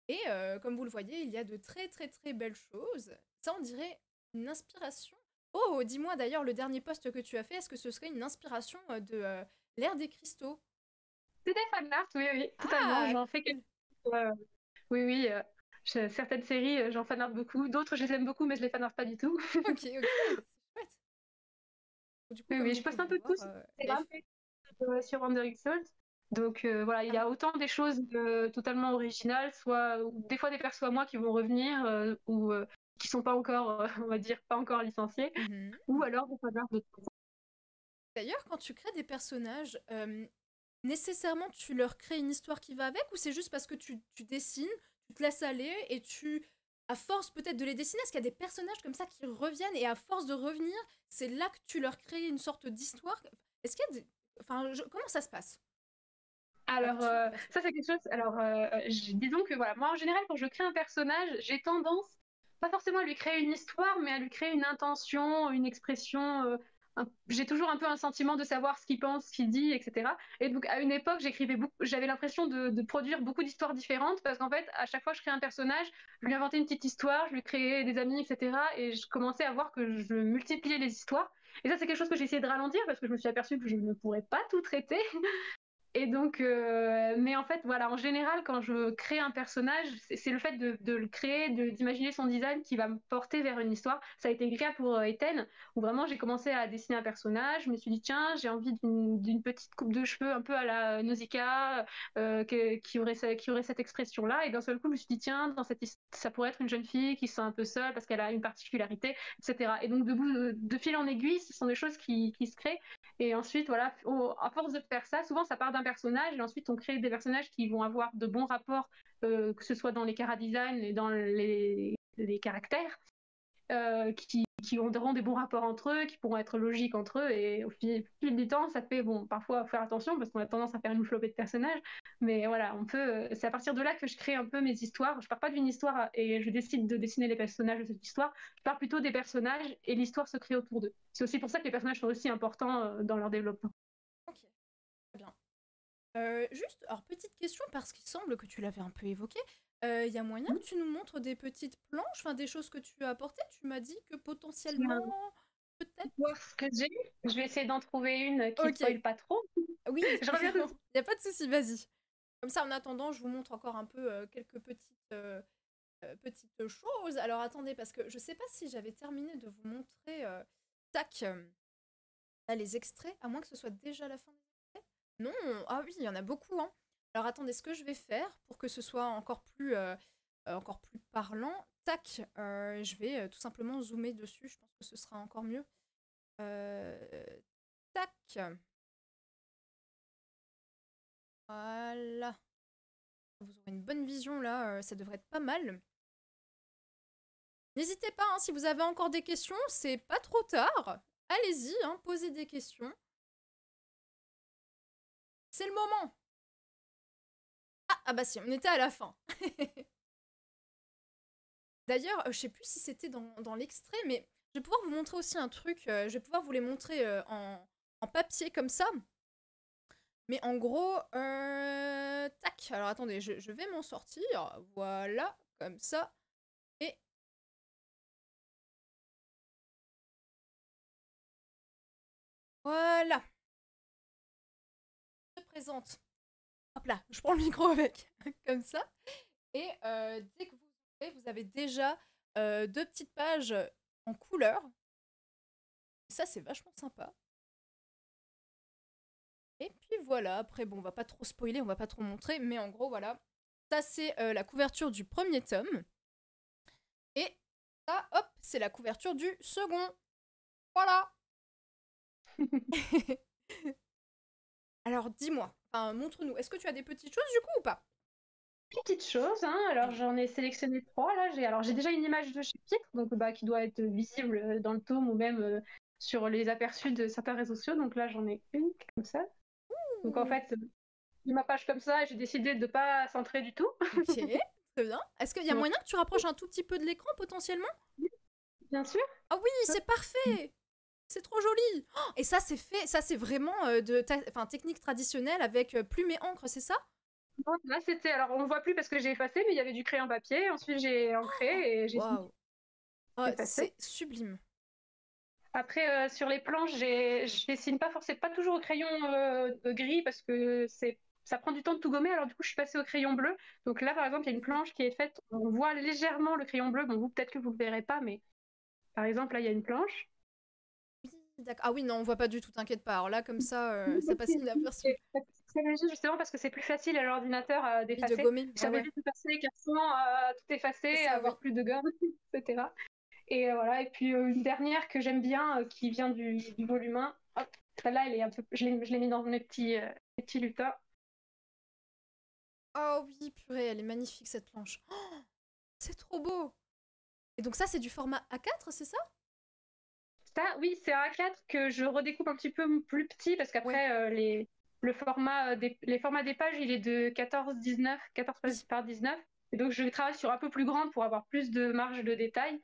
Et comme vous le voyez, il y a de très très très belles choses. Ça, on dirait une inspiration. Oh, dis-moi d'ailleurs, le dernier post que tu as fait, est-ce que ce serait une inspiration de l'ère des cristaux? C'est des fanarts, oui, oui, totalement. Ah, J'en fais quelques. cool. Oui, oui. Certaines séries, j'en fanarte beaucoup. D'autres, je les aime beaucoup, mais je les fanarte pas du tout. Ok, ok, c'est chouette. Du coup, Oui, comme oui, vous je poste pouvez un peu de voir, tout sur il y a... Instagram, sur Wandering Souls. Donc voilà, il y Ah, a autant des choses totalement originales, soit ou des fois des persos à moi qui vont revenir ou qui sont pas encore, on va dire, pas encore licenciés, mhm. ou alors des fanarts de. D'ailleurs, quand tu crées des personnages, nécessairement tu leur crées une histoire qui va avec ou c'est juste parce que tu dessines, tu te laisses aller et à force peut-être de les dessiner, est-ce qu'il y a des personnages comme ça qui reviennent et à force de revenir, c'est là que tu leur crées une sorte d'histoire? Est-ce qu'il y a des... Enfin, comment ça se passe? La Alors, création de personnages. ça, c'est quelque chose. Alors, disons que voilà, moi, en général, quand je crée un personnage, j'ai tendance, pas forcément à lui créer une histoire, mais à lui créer une intention, une expression. J'ai toujours un peu un sentiment de savoir ce qu'il pense, ce qu'il dit, etc. Et donc, à une époque, j'écrivais beaucoup, j'avais l'impression de produire beaucoup d'histoires différentes, parce qu'en fait, à chaque fois que je créais un personnage, je lui inventais une petite histoire, je lui créais des amis, etc. Et je commençais à voir que je multipliais les histoires. Et ça, c'est quelque chose que j'ai essayé de ralentir, parce que je me suis aperçue que je ne pourrais pas tout traiter. Et donc, mais en fait, voilà, en général, quand je crée un personnage, c'est le fait de le créer, d'imaginer son design qui va me porter vers une histoire. Ça a été le cas pour Ethan, où vraiment j'ai commencé à dessiner un personnage. Je me suis dit, tiens, j'ai envie d'une petite coupe de cheveux un peu à la Nausicaa, qui aurait cette expression-là. Et d'un seul coup, je me suis dit, tiens, ça pourrait être une jeune fille qui se sent un peu seule parce qu'elle a une particularité, etc. Et donc, de fil en aiguille, ce sont des choses qui se créent. Et ensuite, voilà, à force de faire ça, souvent ça part d'un personnage et ensuite on crée des personnages qui vont avoir de bons rapports, que ce soit dans les chara-design et dans les caractères, qui auront des bons rapports entre eux, qui pourront être logiques entre eux. Et au fil du temps, ça fait, bon, parfois faire attention parce qu'on a tendance à faire une flopée de personnages. Mais voilà, c'est à partir de là que je crée un peu mes histoires. Je pars pas d'une histoire et je décide de dessiner les personnages de cette histoire. Je pars plutôt des personnages et l'histoire se crée autour d'eux. C'est aussi pour ça que les personnages sont aussi importants dans leur développement. Ok, très bien. Juste, alors petite question, parce qu'il semble que tu l'avais un peu évoqué, il y a moyen que tu nous montres des petites planches, enfin des choses que tu as apportées? Tu m'as dit que potentiellement, peut-être... Voir ce que j'ai. Je vais essayer d'en trouver une qui Ok, spoil pas trop. oui, Je reviens tout de il suite. n'y a pas de souci, vas-y. Comme ça, en attendant, je vous montre encore un peu quelques petites choses. Alors attendez, parce que je sais pas si j'avais terminé de vous montrer, tac, là, les extraits, à moins que ce soit déjà la fin des extraits. Non, ah oui, il y en a beaucoup, hein. Alors attendez, ce que je vais faire pour que ce soit encore plus parlant, tac, je vais tout simplement zoomer dessus, je pense que ce sera encore mieux. Tac, voilà. Vous aurez une bonne vision là, ça devrait être pas mal. N'hésitez pas, hein, si vous avez encore des questions, c'est pas trop tard. allez-y, hein, posez des questions. C'est le moment. Ah bah si, on était à la fin. D'ailleurs, je sais plus si c'était dans l'extrait, mais je vais pouvoir vous montrer aussi un truc. Je vais pouvoir vous les montrer en papier comme ça. Mais en gros, tac. Alors attendez, je vais m'en sortir. Voilà, comme ça. Et voilà. Je présente. Hop là, je prends le micro avec. Comme ça. Et dès que vous avez déjà 2 petites pages en couleur. Ça, c'est vachement sympa. Et puis voilà, après, bon, on va pas trop spoiler, on va pas trop montrer, mais en gros, voilà. Ça, c'est la couverture du premier tome. Et ça, hop, c'est la couverture du second. Voilà. Alors, dis-moi, enfin, montre-nous, est-ce que tu as des petites choses du coup ou pas? Petites choses, hein. Alors j'en ai sélectionné 3 là. J'ai déjà une image de chapitre, donc qui doit être visible dans le tome ou même sur les aperçus de certains réseaux sociaux. Donc là j'en ai une comme ça. Donc en fait, j'ai ma page comme ça et j'ai décidé de ne pas centrer du tout. Ok, très bien. Est-ce qu'il y a moyen que tu rapproches un tout petit peu de l'écran potentiellement? Bien sûr. Ah oui, c'est parfait. C'est trop joli. Oh, et ça, c'est fait, ça, c'est vraiment technique traditionnelle avec plume et encre, c'est ça? Non, là c'était, alors on ne voit plus parce que j'ai effacé, mais il y avait du crayon papier. Ensuite j'ai ancré et j'ai Waouh. Oh, effacé. c'est sublime. Après sur les planches, je dessine pas forcément, pas toujours au crayon gris parce que ça prend du temps de tout gommer. Alors du coup je suis passée au crayon bleu. Donc là par exemple il y a une planche qui est faite, on voit légèrement le crayon bleu. Bon vous peut-être que vous le verrez pas, mais par exemple là il y a une planche. Oui, d'accord. Ah oui, non, on voit pas du tout, t'inquiète pas. Alors là, comme ça passe inaperçu. C'est léger justement parce que c'est plus facile à l'ordinateur Oui, de d'effacer. gommer, Ça ouais, veut ouais. juste passer carrément tout effacer, C'est ça, oui. avoir plus de gomme, etc. Et voilà. Et puis une dernière que j'aime bien, qui vient du volume 1. Hop, celle-là, elle est un peu, je l'ai mis dans mes petits lutins. Oh oui, purée, elle est magnifique cette planche. Oh, c'est trop beau. Et donc ça, c'est du format A4, c'est ça? Ça, oui, c'est un A4 que je redécoupe un petit peu plus petit parce Ouais, qu'après, les formats des pages, il est de 14-19, 14 oui. par 19. Et donc, je travaille sur un peu plus grande pour avoir plus de marge de détail.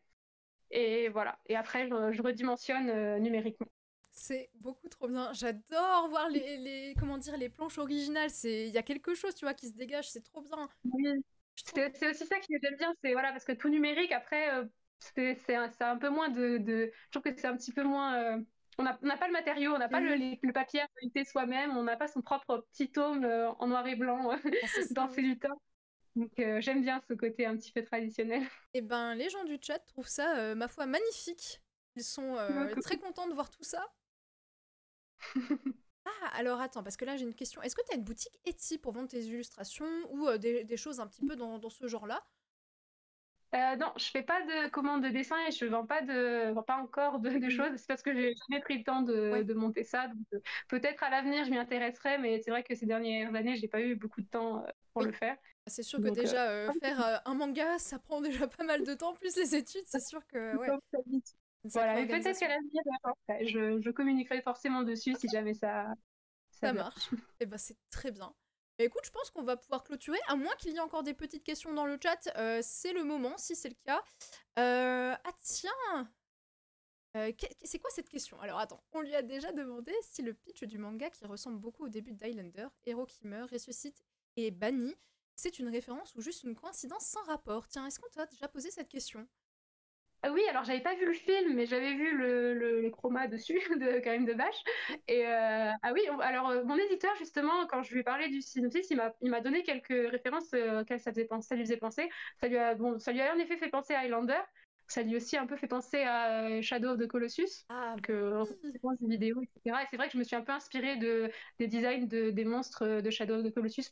Et voilà. Et après, je redimensionne numériquement. C'est beaucoup trop bien. J'adore voir comment dire, les planches originales. Il y a quelque chose, tu vois, qui se dégage. C'est trop bien. Oui. Je trouve. C'est aussi ça que j'aime bien, c'est voilà, parce que tout numérique, après, c'est un peu moins je trouve que c'est un petit peu moins. On n'a pas le matériau, on n'a pas Mhm. le papier à feuilleter soi-même, on n'a pas son propre petit tome en noir et blanc Ah, c'est dans ça, ses oui. lutins. Donc j'aime bien ce côté un petit peu traditionnel. Et ben, les gens du chat trouvent ça, ma foi, magnifique. Ils sont très contents de voir tout ça. Ah, alors attends, parce que là j'ai une question. Est-ce que tu as une boutique Etsy pour vendre tes illustrations ou des choses un petit peu dans ce genre-là? Non, je fais pas de commandes de dessin et je vends pas encore de Mhm. choses. C'est parce que j'ai jamais pris le temps Ouais, de monter ça. Donc, peut-être à l'avenir je m'y intéresserai, mais c'est vrai que ces dernières années j'ai pas eu beaucoup de temps pour oui. le faire. C'est sûr que Donc, déjà faire un manga, ça prend déjà pas mal de temps, plus les études, c'est sûr que ouais, comme ça dit. une sacrée Voilà, et peut-être qu'à organisation. l'avenir, je communiquerai forcément dessus Ok, si jamais ça ça vient. marche. Et ben c'est très bien. Bah, écoute, je pense qu'on va pouvoir clôturer, à moins qu'il y ait encore des petites questions dans le chat. C'est le moment, si c'est le cas. Ah tiens, c'est quoi cette question? Alors attends, on lui a déjà demandé si le pitch du manga qui ressemble beaucoup au début d'Highlander, héros qui meurt, ressuscite et est banni, c'est une référence ou juste une coïncidence sans rapport. Tiens, est-ce qu'on t'a déjà posé cette question? Ah oui, alors j'avais pas vu le film, mais j'avais vu les chromas dessus de Karim Debache. Oui. Et ah oui, alors mon éditeur justement, quand je lui ai parlé du synopsis, il m'a donné quelques références auxquelles ça lui faisait penser. Ça lui a en effet fait penser à Highlander. Ça lui a aussi un peu fait penser à Shadow of the Colossus, Ah bah que oui. des vidéos, etc. Et c'est vrai que je me suis un peu inspirée des designs des monstres de Shadow of the Colossus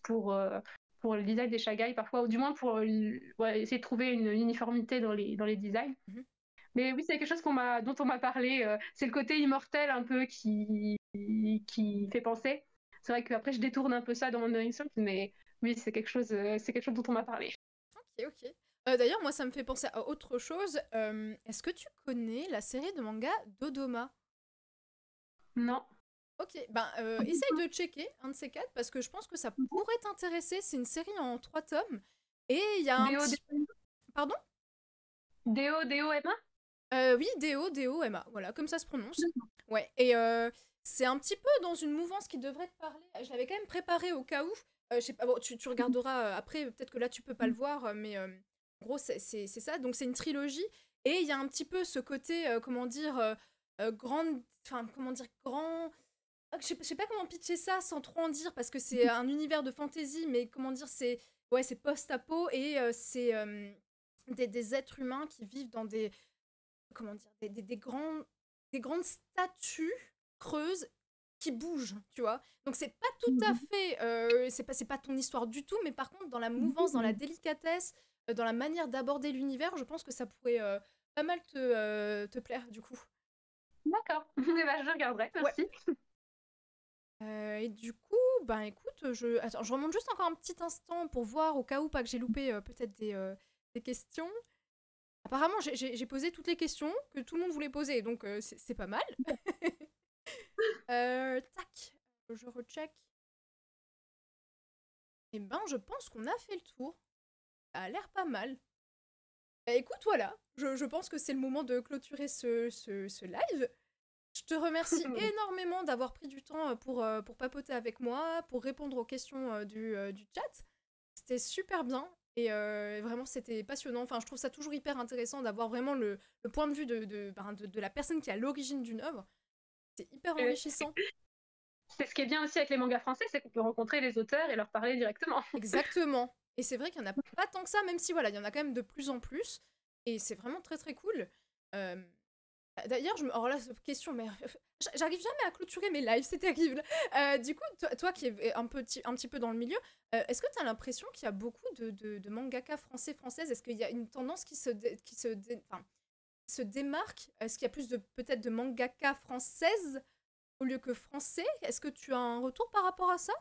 pour le design des Shagai parfois, ou du moins pour ouais, essayer de trouver une uniformité dans les designs. Mhm. Mais oui, c'est quelque chose dont on m'a parlé. C'est le côté immortel un peu qui fait penser. C'est vrai qu'après, je détourne un peu ça dans mon Insult, mais oui, c'est quelque chose dont on m'a parlé. Ok, ok. D'ailleurs, moi, ça me fait penser à autre chose. Est-ce que tu connais la série de manga Dodoma? Non. Ok, ben essaye de checker un de ces quatre parce que je pense que ça pourrait t'intéresser. C'est une série en 3 tomes et il y a un Déo, petit... Pardon? Emma? Oui, D-O-M-A, voilà, comme ça se prononce. Ouais, et c'est un petit peu dans une mouvance qui devrait te parler. Je l'avais quand même préparé au cas où. Je sais pas, bon, tu regarderas après, peut-être que là tu peux pas le voir, mais en gros c'est ça. Donc c'est une trilogie, et il y a un petit peu ce côté, comment dire, grande, enfin comment dire, grand. Je sais pas comment pitcher ça sans trop en dire, parce que c'est un univers de fantasy, mais comment dire, c'est ouais, c'est post-apo, et c'est des êtres humains qui vivent dans des comment dire, des grandes statues creuses qui bougent, tu vois. Donc c'est pas tout à fait, c'est pas ton histoire du tout, mais par contre dans la mouvance, dans la délicatesse, dans la manière d'aborder l'univers, je pense que ça pourrait pas mal te plaire du coup. D'accord. Eh ben, je regarderai, Ouais. merci. Et du coup, ben écoute, attends, je remonte juste encore un petit instant pour voir au cas où pas que j'ai loupé peut-être des questions. Apparemment, j'ai posé toutes les questions que tout le monde voulait poser, donc c'est pas mal. Tac, je recheck. Eh ben, je pense qu'on a fait le tour. Ça a l'air pas mal. Bah écoute, voilà, je pense que c'est le moment de clôturer ce live. Je te remercie énormément d'avoir pris du temps pour papoter avec moi, pour répondre aux questions du chat. C'était super bien. Et vraiment, c'était passionnant. Enfin, je trouve ça toujours hyper intéressant d'avoir vraiment le point de vue de la personne qui est à l'origine d'une œuvre. C'est hyper enrichissant. C'est ce qui est bien aussi avec les mangas français, c'est qu'on peut rencontrer les auteurs et leur parler directement. Exactement. Et c'est vrai qu'il n'y en a pas tant que ça, même si voilà, il y en a quand même de plus en plus. Et c'est vraiment très très cool. Euh, D'ailleurs, alors là, question, mais j'arrive jamais à clôturer mes lives, c'est terrible. Du coup, toi qui es un petit peu dans le milieu, est-ce que tu as l'impression qu'il y a beaucoup de mangaka françaises? Est-ce qu'il y a une tendance enfin, se démarque? Est-ce qu'il y a plus peut-être de mangaka françaises au lieu que français? Est-ce que tu as un retour par rapport à ça?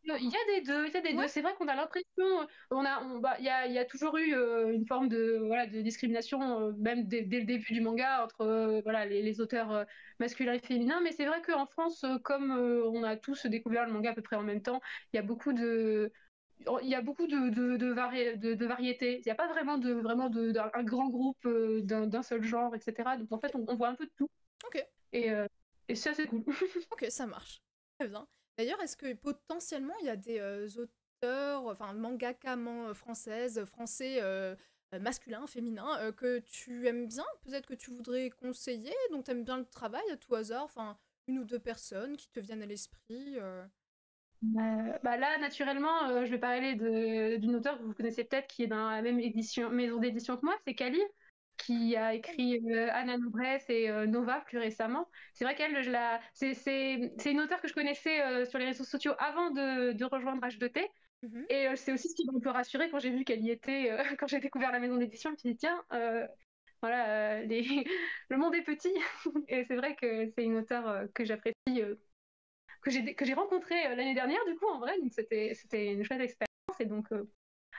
Il y a des deux, il y a des deux. Ouais. C'est vrai qu'on a l'impression, il y a toujours eu une forme de, voilà, de discrimination, même dès le début du manga, entre voilà, les auteurs masculins et féminins. Mais c'est vrai qu'en France, comme on a tous découvert le manga à peu près en même temps, il y a beaucoup de variétés. Il n'y a pas d'un un grand groupe d'un seul genre, etc. Donc en Ok, fait, on voit un peu de tout. ok, Et, euh, et ça, c'est cool. ok, ça marche. Très bien. D'ailleurs, est-ce que potentiellement il y a des auteurs, enfin mangaka françaises, français, masculins, féminins, que tu aimes bien, peut-être que tu voudrais conseiller, dont tu aimes bien le travail à tout hasard, enfin une ou deux personnes qui te viennent à l'esprit. Bah là, naturellement, je vais parler d'une auteure que vous connaissez peut-être, qui est dans la même maison d'édition que moi, c'est Kali, qui a écrit Anna Nobresse et Nova plus récemment. C'est vrai qu'elle, c'est une auteure que je connaissais sur les réseaux sociaux avant de rejoindre H2T. Mhm. Et c'est aussi ce qui m'a un peu rassurée quand j'ai vu qu'elle y était, quand j'ai découvert la maison d'édition. Je me suis dit, tiens, voilà, le monde est petit. Et c'est vrai que c'est une auteure que j'apprécie, que j'ai rencontrée l'année dernière, du coup, en vrai. Donc c'était une chouette expérience. Et donc,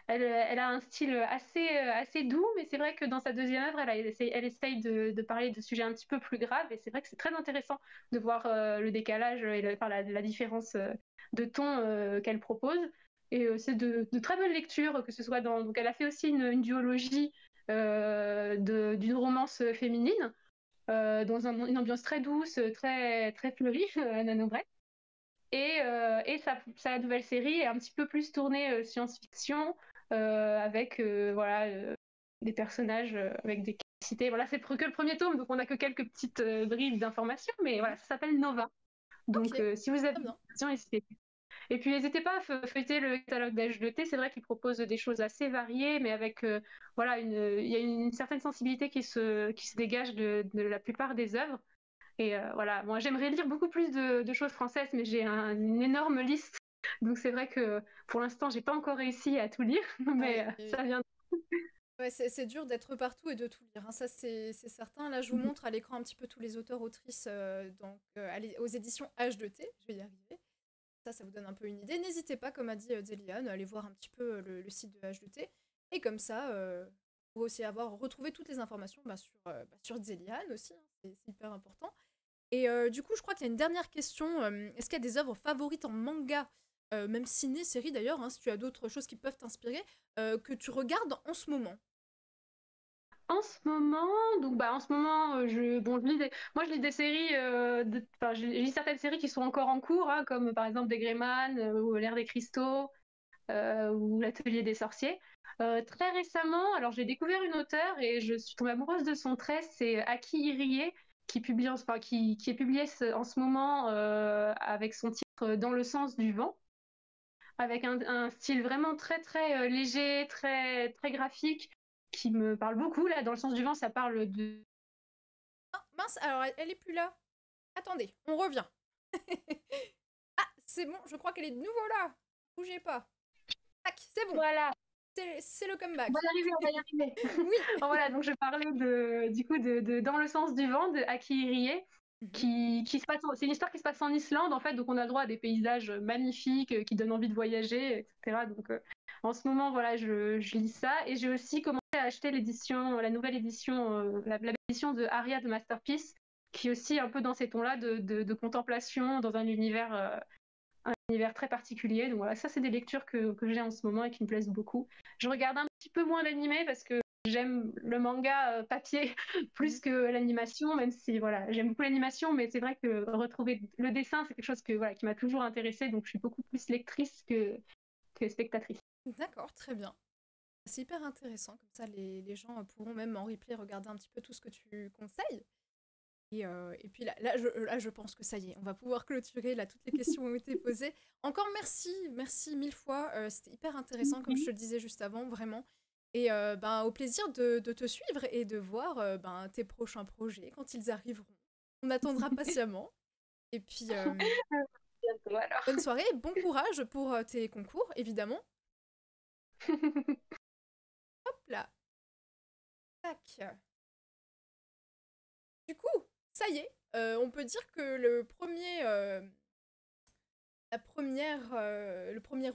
elle a un style assez doux, mais c'est vrai que dans sa deuxième œuvre, elle essaye de parler de sujets un petit peu plus graves. Et c'est vrai que c'est très intéressant de voir le décalage et enfin, la différence de ton qu'elle propose. Et c'est de très belles lectures, que ce soit dans. Donc, elle a fait aussi une duologie d'une romance féminine, dans une ambiance très douce, très fleurie, Anna Nobret. Et sa nouvelle série est un petit peu plus tournée science-fiction, avec voilà, des personnages avec des capacités. Voilà, c'est que le premier tome, donc on n'a que quelques petites bribes d'informations, mais voilà, Mhm. ça s'appelle Nova. Ok, Donc si vous avez très des bien. questions, n'hésitez pas. Et puis n'hésitez pas à feuilleter le catalogue d'H2T, c'est vrai qu'il propose des choses assez variées, mais avec voilà, il y a une certaine sensibilité qui se dégage de la plupart des œuvres. Et voilà, moi j'aimerais lire beaucoup plus de choses françaises, mais j'ai une énorme liste. Donc c'est vrai que pour l'instant, j'ai pas encore réussi à tout lire, Ah oui, mais oui, oui. ça vient. Ouais, c'est dur d'être partout et de tout lire, hein, ça c'est certain. Là, je vous montre à l'écran un petit peu tous les auteurs-autrices donc, aux éditions H2T, je vais y arriver. Ça vous donne un peu une idée. N'hésitez pas, comme a dit Zéliane, à aller voir un petit peu le site de H2T. Et comme ça, vous pouvez aussi retrouver toutes les informations sur Zéliane aussi, hein, c'est hyper important. Et du coup, je crois qu'il y a une dernière question. Est-ce qu'il y a des œuvres favorites en manga, même ciné, série d'ailleurs, hein, si tu as d'autres choses qui peuvent t'inspirer, que tu regardes en ce moment? En ce moment, donc bah en ce moment, moi je lis des séries, enfin je lis certaines séries qui sont encore en cours, hein, comme par exemple des Greyman ou l'ère des cristaux ou l'atelier des sorciers. Très récemment, alors j'ai découvert une auteure et je suis tombée amoureuse de son trait, c'est Aki Irie qui est publié en ce moment avec son titre Dans le sens du vent, avec un style vraiment très très léger, très très graphique, qui me parle beaucoup. Là, dans le sens du vent, ça parle de... Ah, mince, alors elle est plus là. Attendez, on revient. Ah, c'est bon, je crois qu'elle est de nouveau là. Bougez pas. Tac, c'est bon. Voilà, C'est le comeback. on va y arriver, on va y arriver. Oui. Voilà, donc je parlais du coup de Dans le sens du vent de Aki Irie, Mhm. qui se passe, c'est une histoire qui se passe en Islande en fait, donc on a le droit à des paysages magnifiquiques qui donnent envie de voyager, etc. Donc en ce moment, voilà, je lis ça et j'ai aussi commencé à acheter la nouvelle édition, la édition de Aria de Masterpiece, qui est aussi un peu dans ces tons-là de contemplation dans un univers très particulier. Donc voilà, ça c'est des lectures que j'ai en ce moment et qui me plaisent beaucoup. Je regarde un petit peu moins d'animé parce que j'aime le manga papier plus Mhm. que l'animation, même si voilà, j'aime beaucoup l'animation, mais c'est vrai que retrouver le dessin, c'est quelque chose voilà, qui m'a toujours intéressée, donc je suis beaucoup plus lectrice que spectatrice. D'accord, très bien. C'est hyper intéressant, comme ça les gens pourront même en replay regarder un petit peu tout ce que tu conseilles. Et puis là, je pense que ça y est, on va pouvoir clôturer. Là, toutes les questions ont été posées. Encore merci mille fois. C'était hyper intéressant, comme je te le disais juste avant, vraiment. Et ben, au plaisir de te suivre et de voir ben, tes prochains projets quand ils arriveront. On attendra patiemment. Et puis, Bientôt alors. bonne soirée et bon courage pour tes concours, évidemment. Hop là, tac. Du coup, ça y est, on peut dire que le premier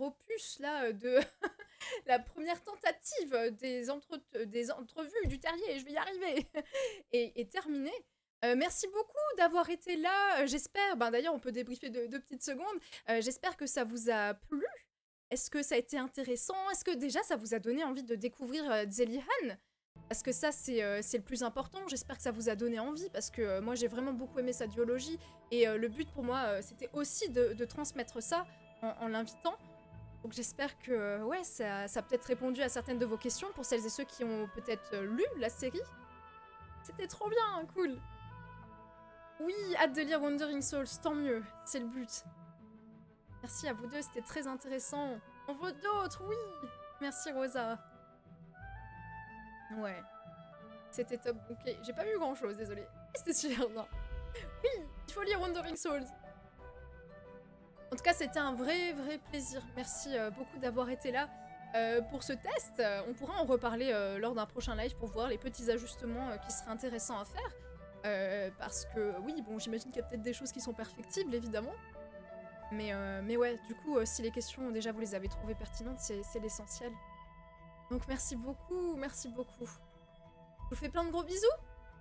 opus là de la première tentative des entrevues du Terrier, je vais y arriver, est terminée. Merci beaucoup d'avoir été là. J'espère, ben d'ailleurs on peut débriefer deux petites secondes. J'espère que ça vous a plu. Est-ce que ça a été intéressant? Est-ce que déjà ça vous a donné envie de découvrir Zelihan? Parce que ça, c'est le plus important. J'espère que ça vous a donné envie, parce que moi, j'ai vraiment beaucoup aimé sa duologie. Et le but pour moi, c'était aussi de transmettre ça en l'invitant. Donc j'espère que ouais, ça a peut-être répondu à certaines de vos questions pour celles et ceux qui ont peut-être lu la série. C'était trop bien, cool. Oui, hâte de lire Wandering Souls, tant mieux, c'est le but. Merci à vous deux, c'était très intéressant. On veut d'autres, oui. Merci Rosa. Ouais. C'était top. Ok, j'ai pas vu grand chose, désolé. C'était super bien. Oui, il faut lire Wandering Souls. En tout cas, c'était un vrai plaisir. Merci beaucoup d'avoir été là pour ce test. On pourra en reparler lors d'un prochain live pour voir les petits ajustements qui seraient intéressants à faire. Parce que, oui, bon, j'imagine qu'il y a peut-être des choses qui sont perfectibles, évidemment. Mais ouais, du coup, si les questions, déjà, vous les avez trouvées pertinentes, c'est l'essentiel. Donc merci beaucoup, merci beaucoup. Je vous fais plein de gros bisous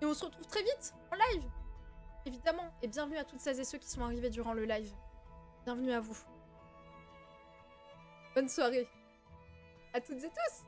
et on se retrouve très vite en live, évidemment. Et bienvenue à toutes celles et ceux qui sont arrivés durant le live. Bienvenue à vous. Bonne soirée à toutes et tous.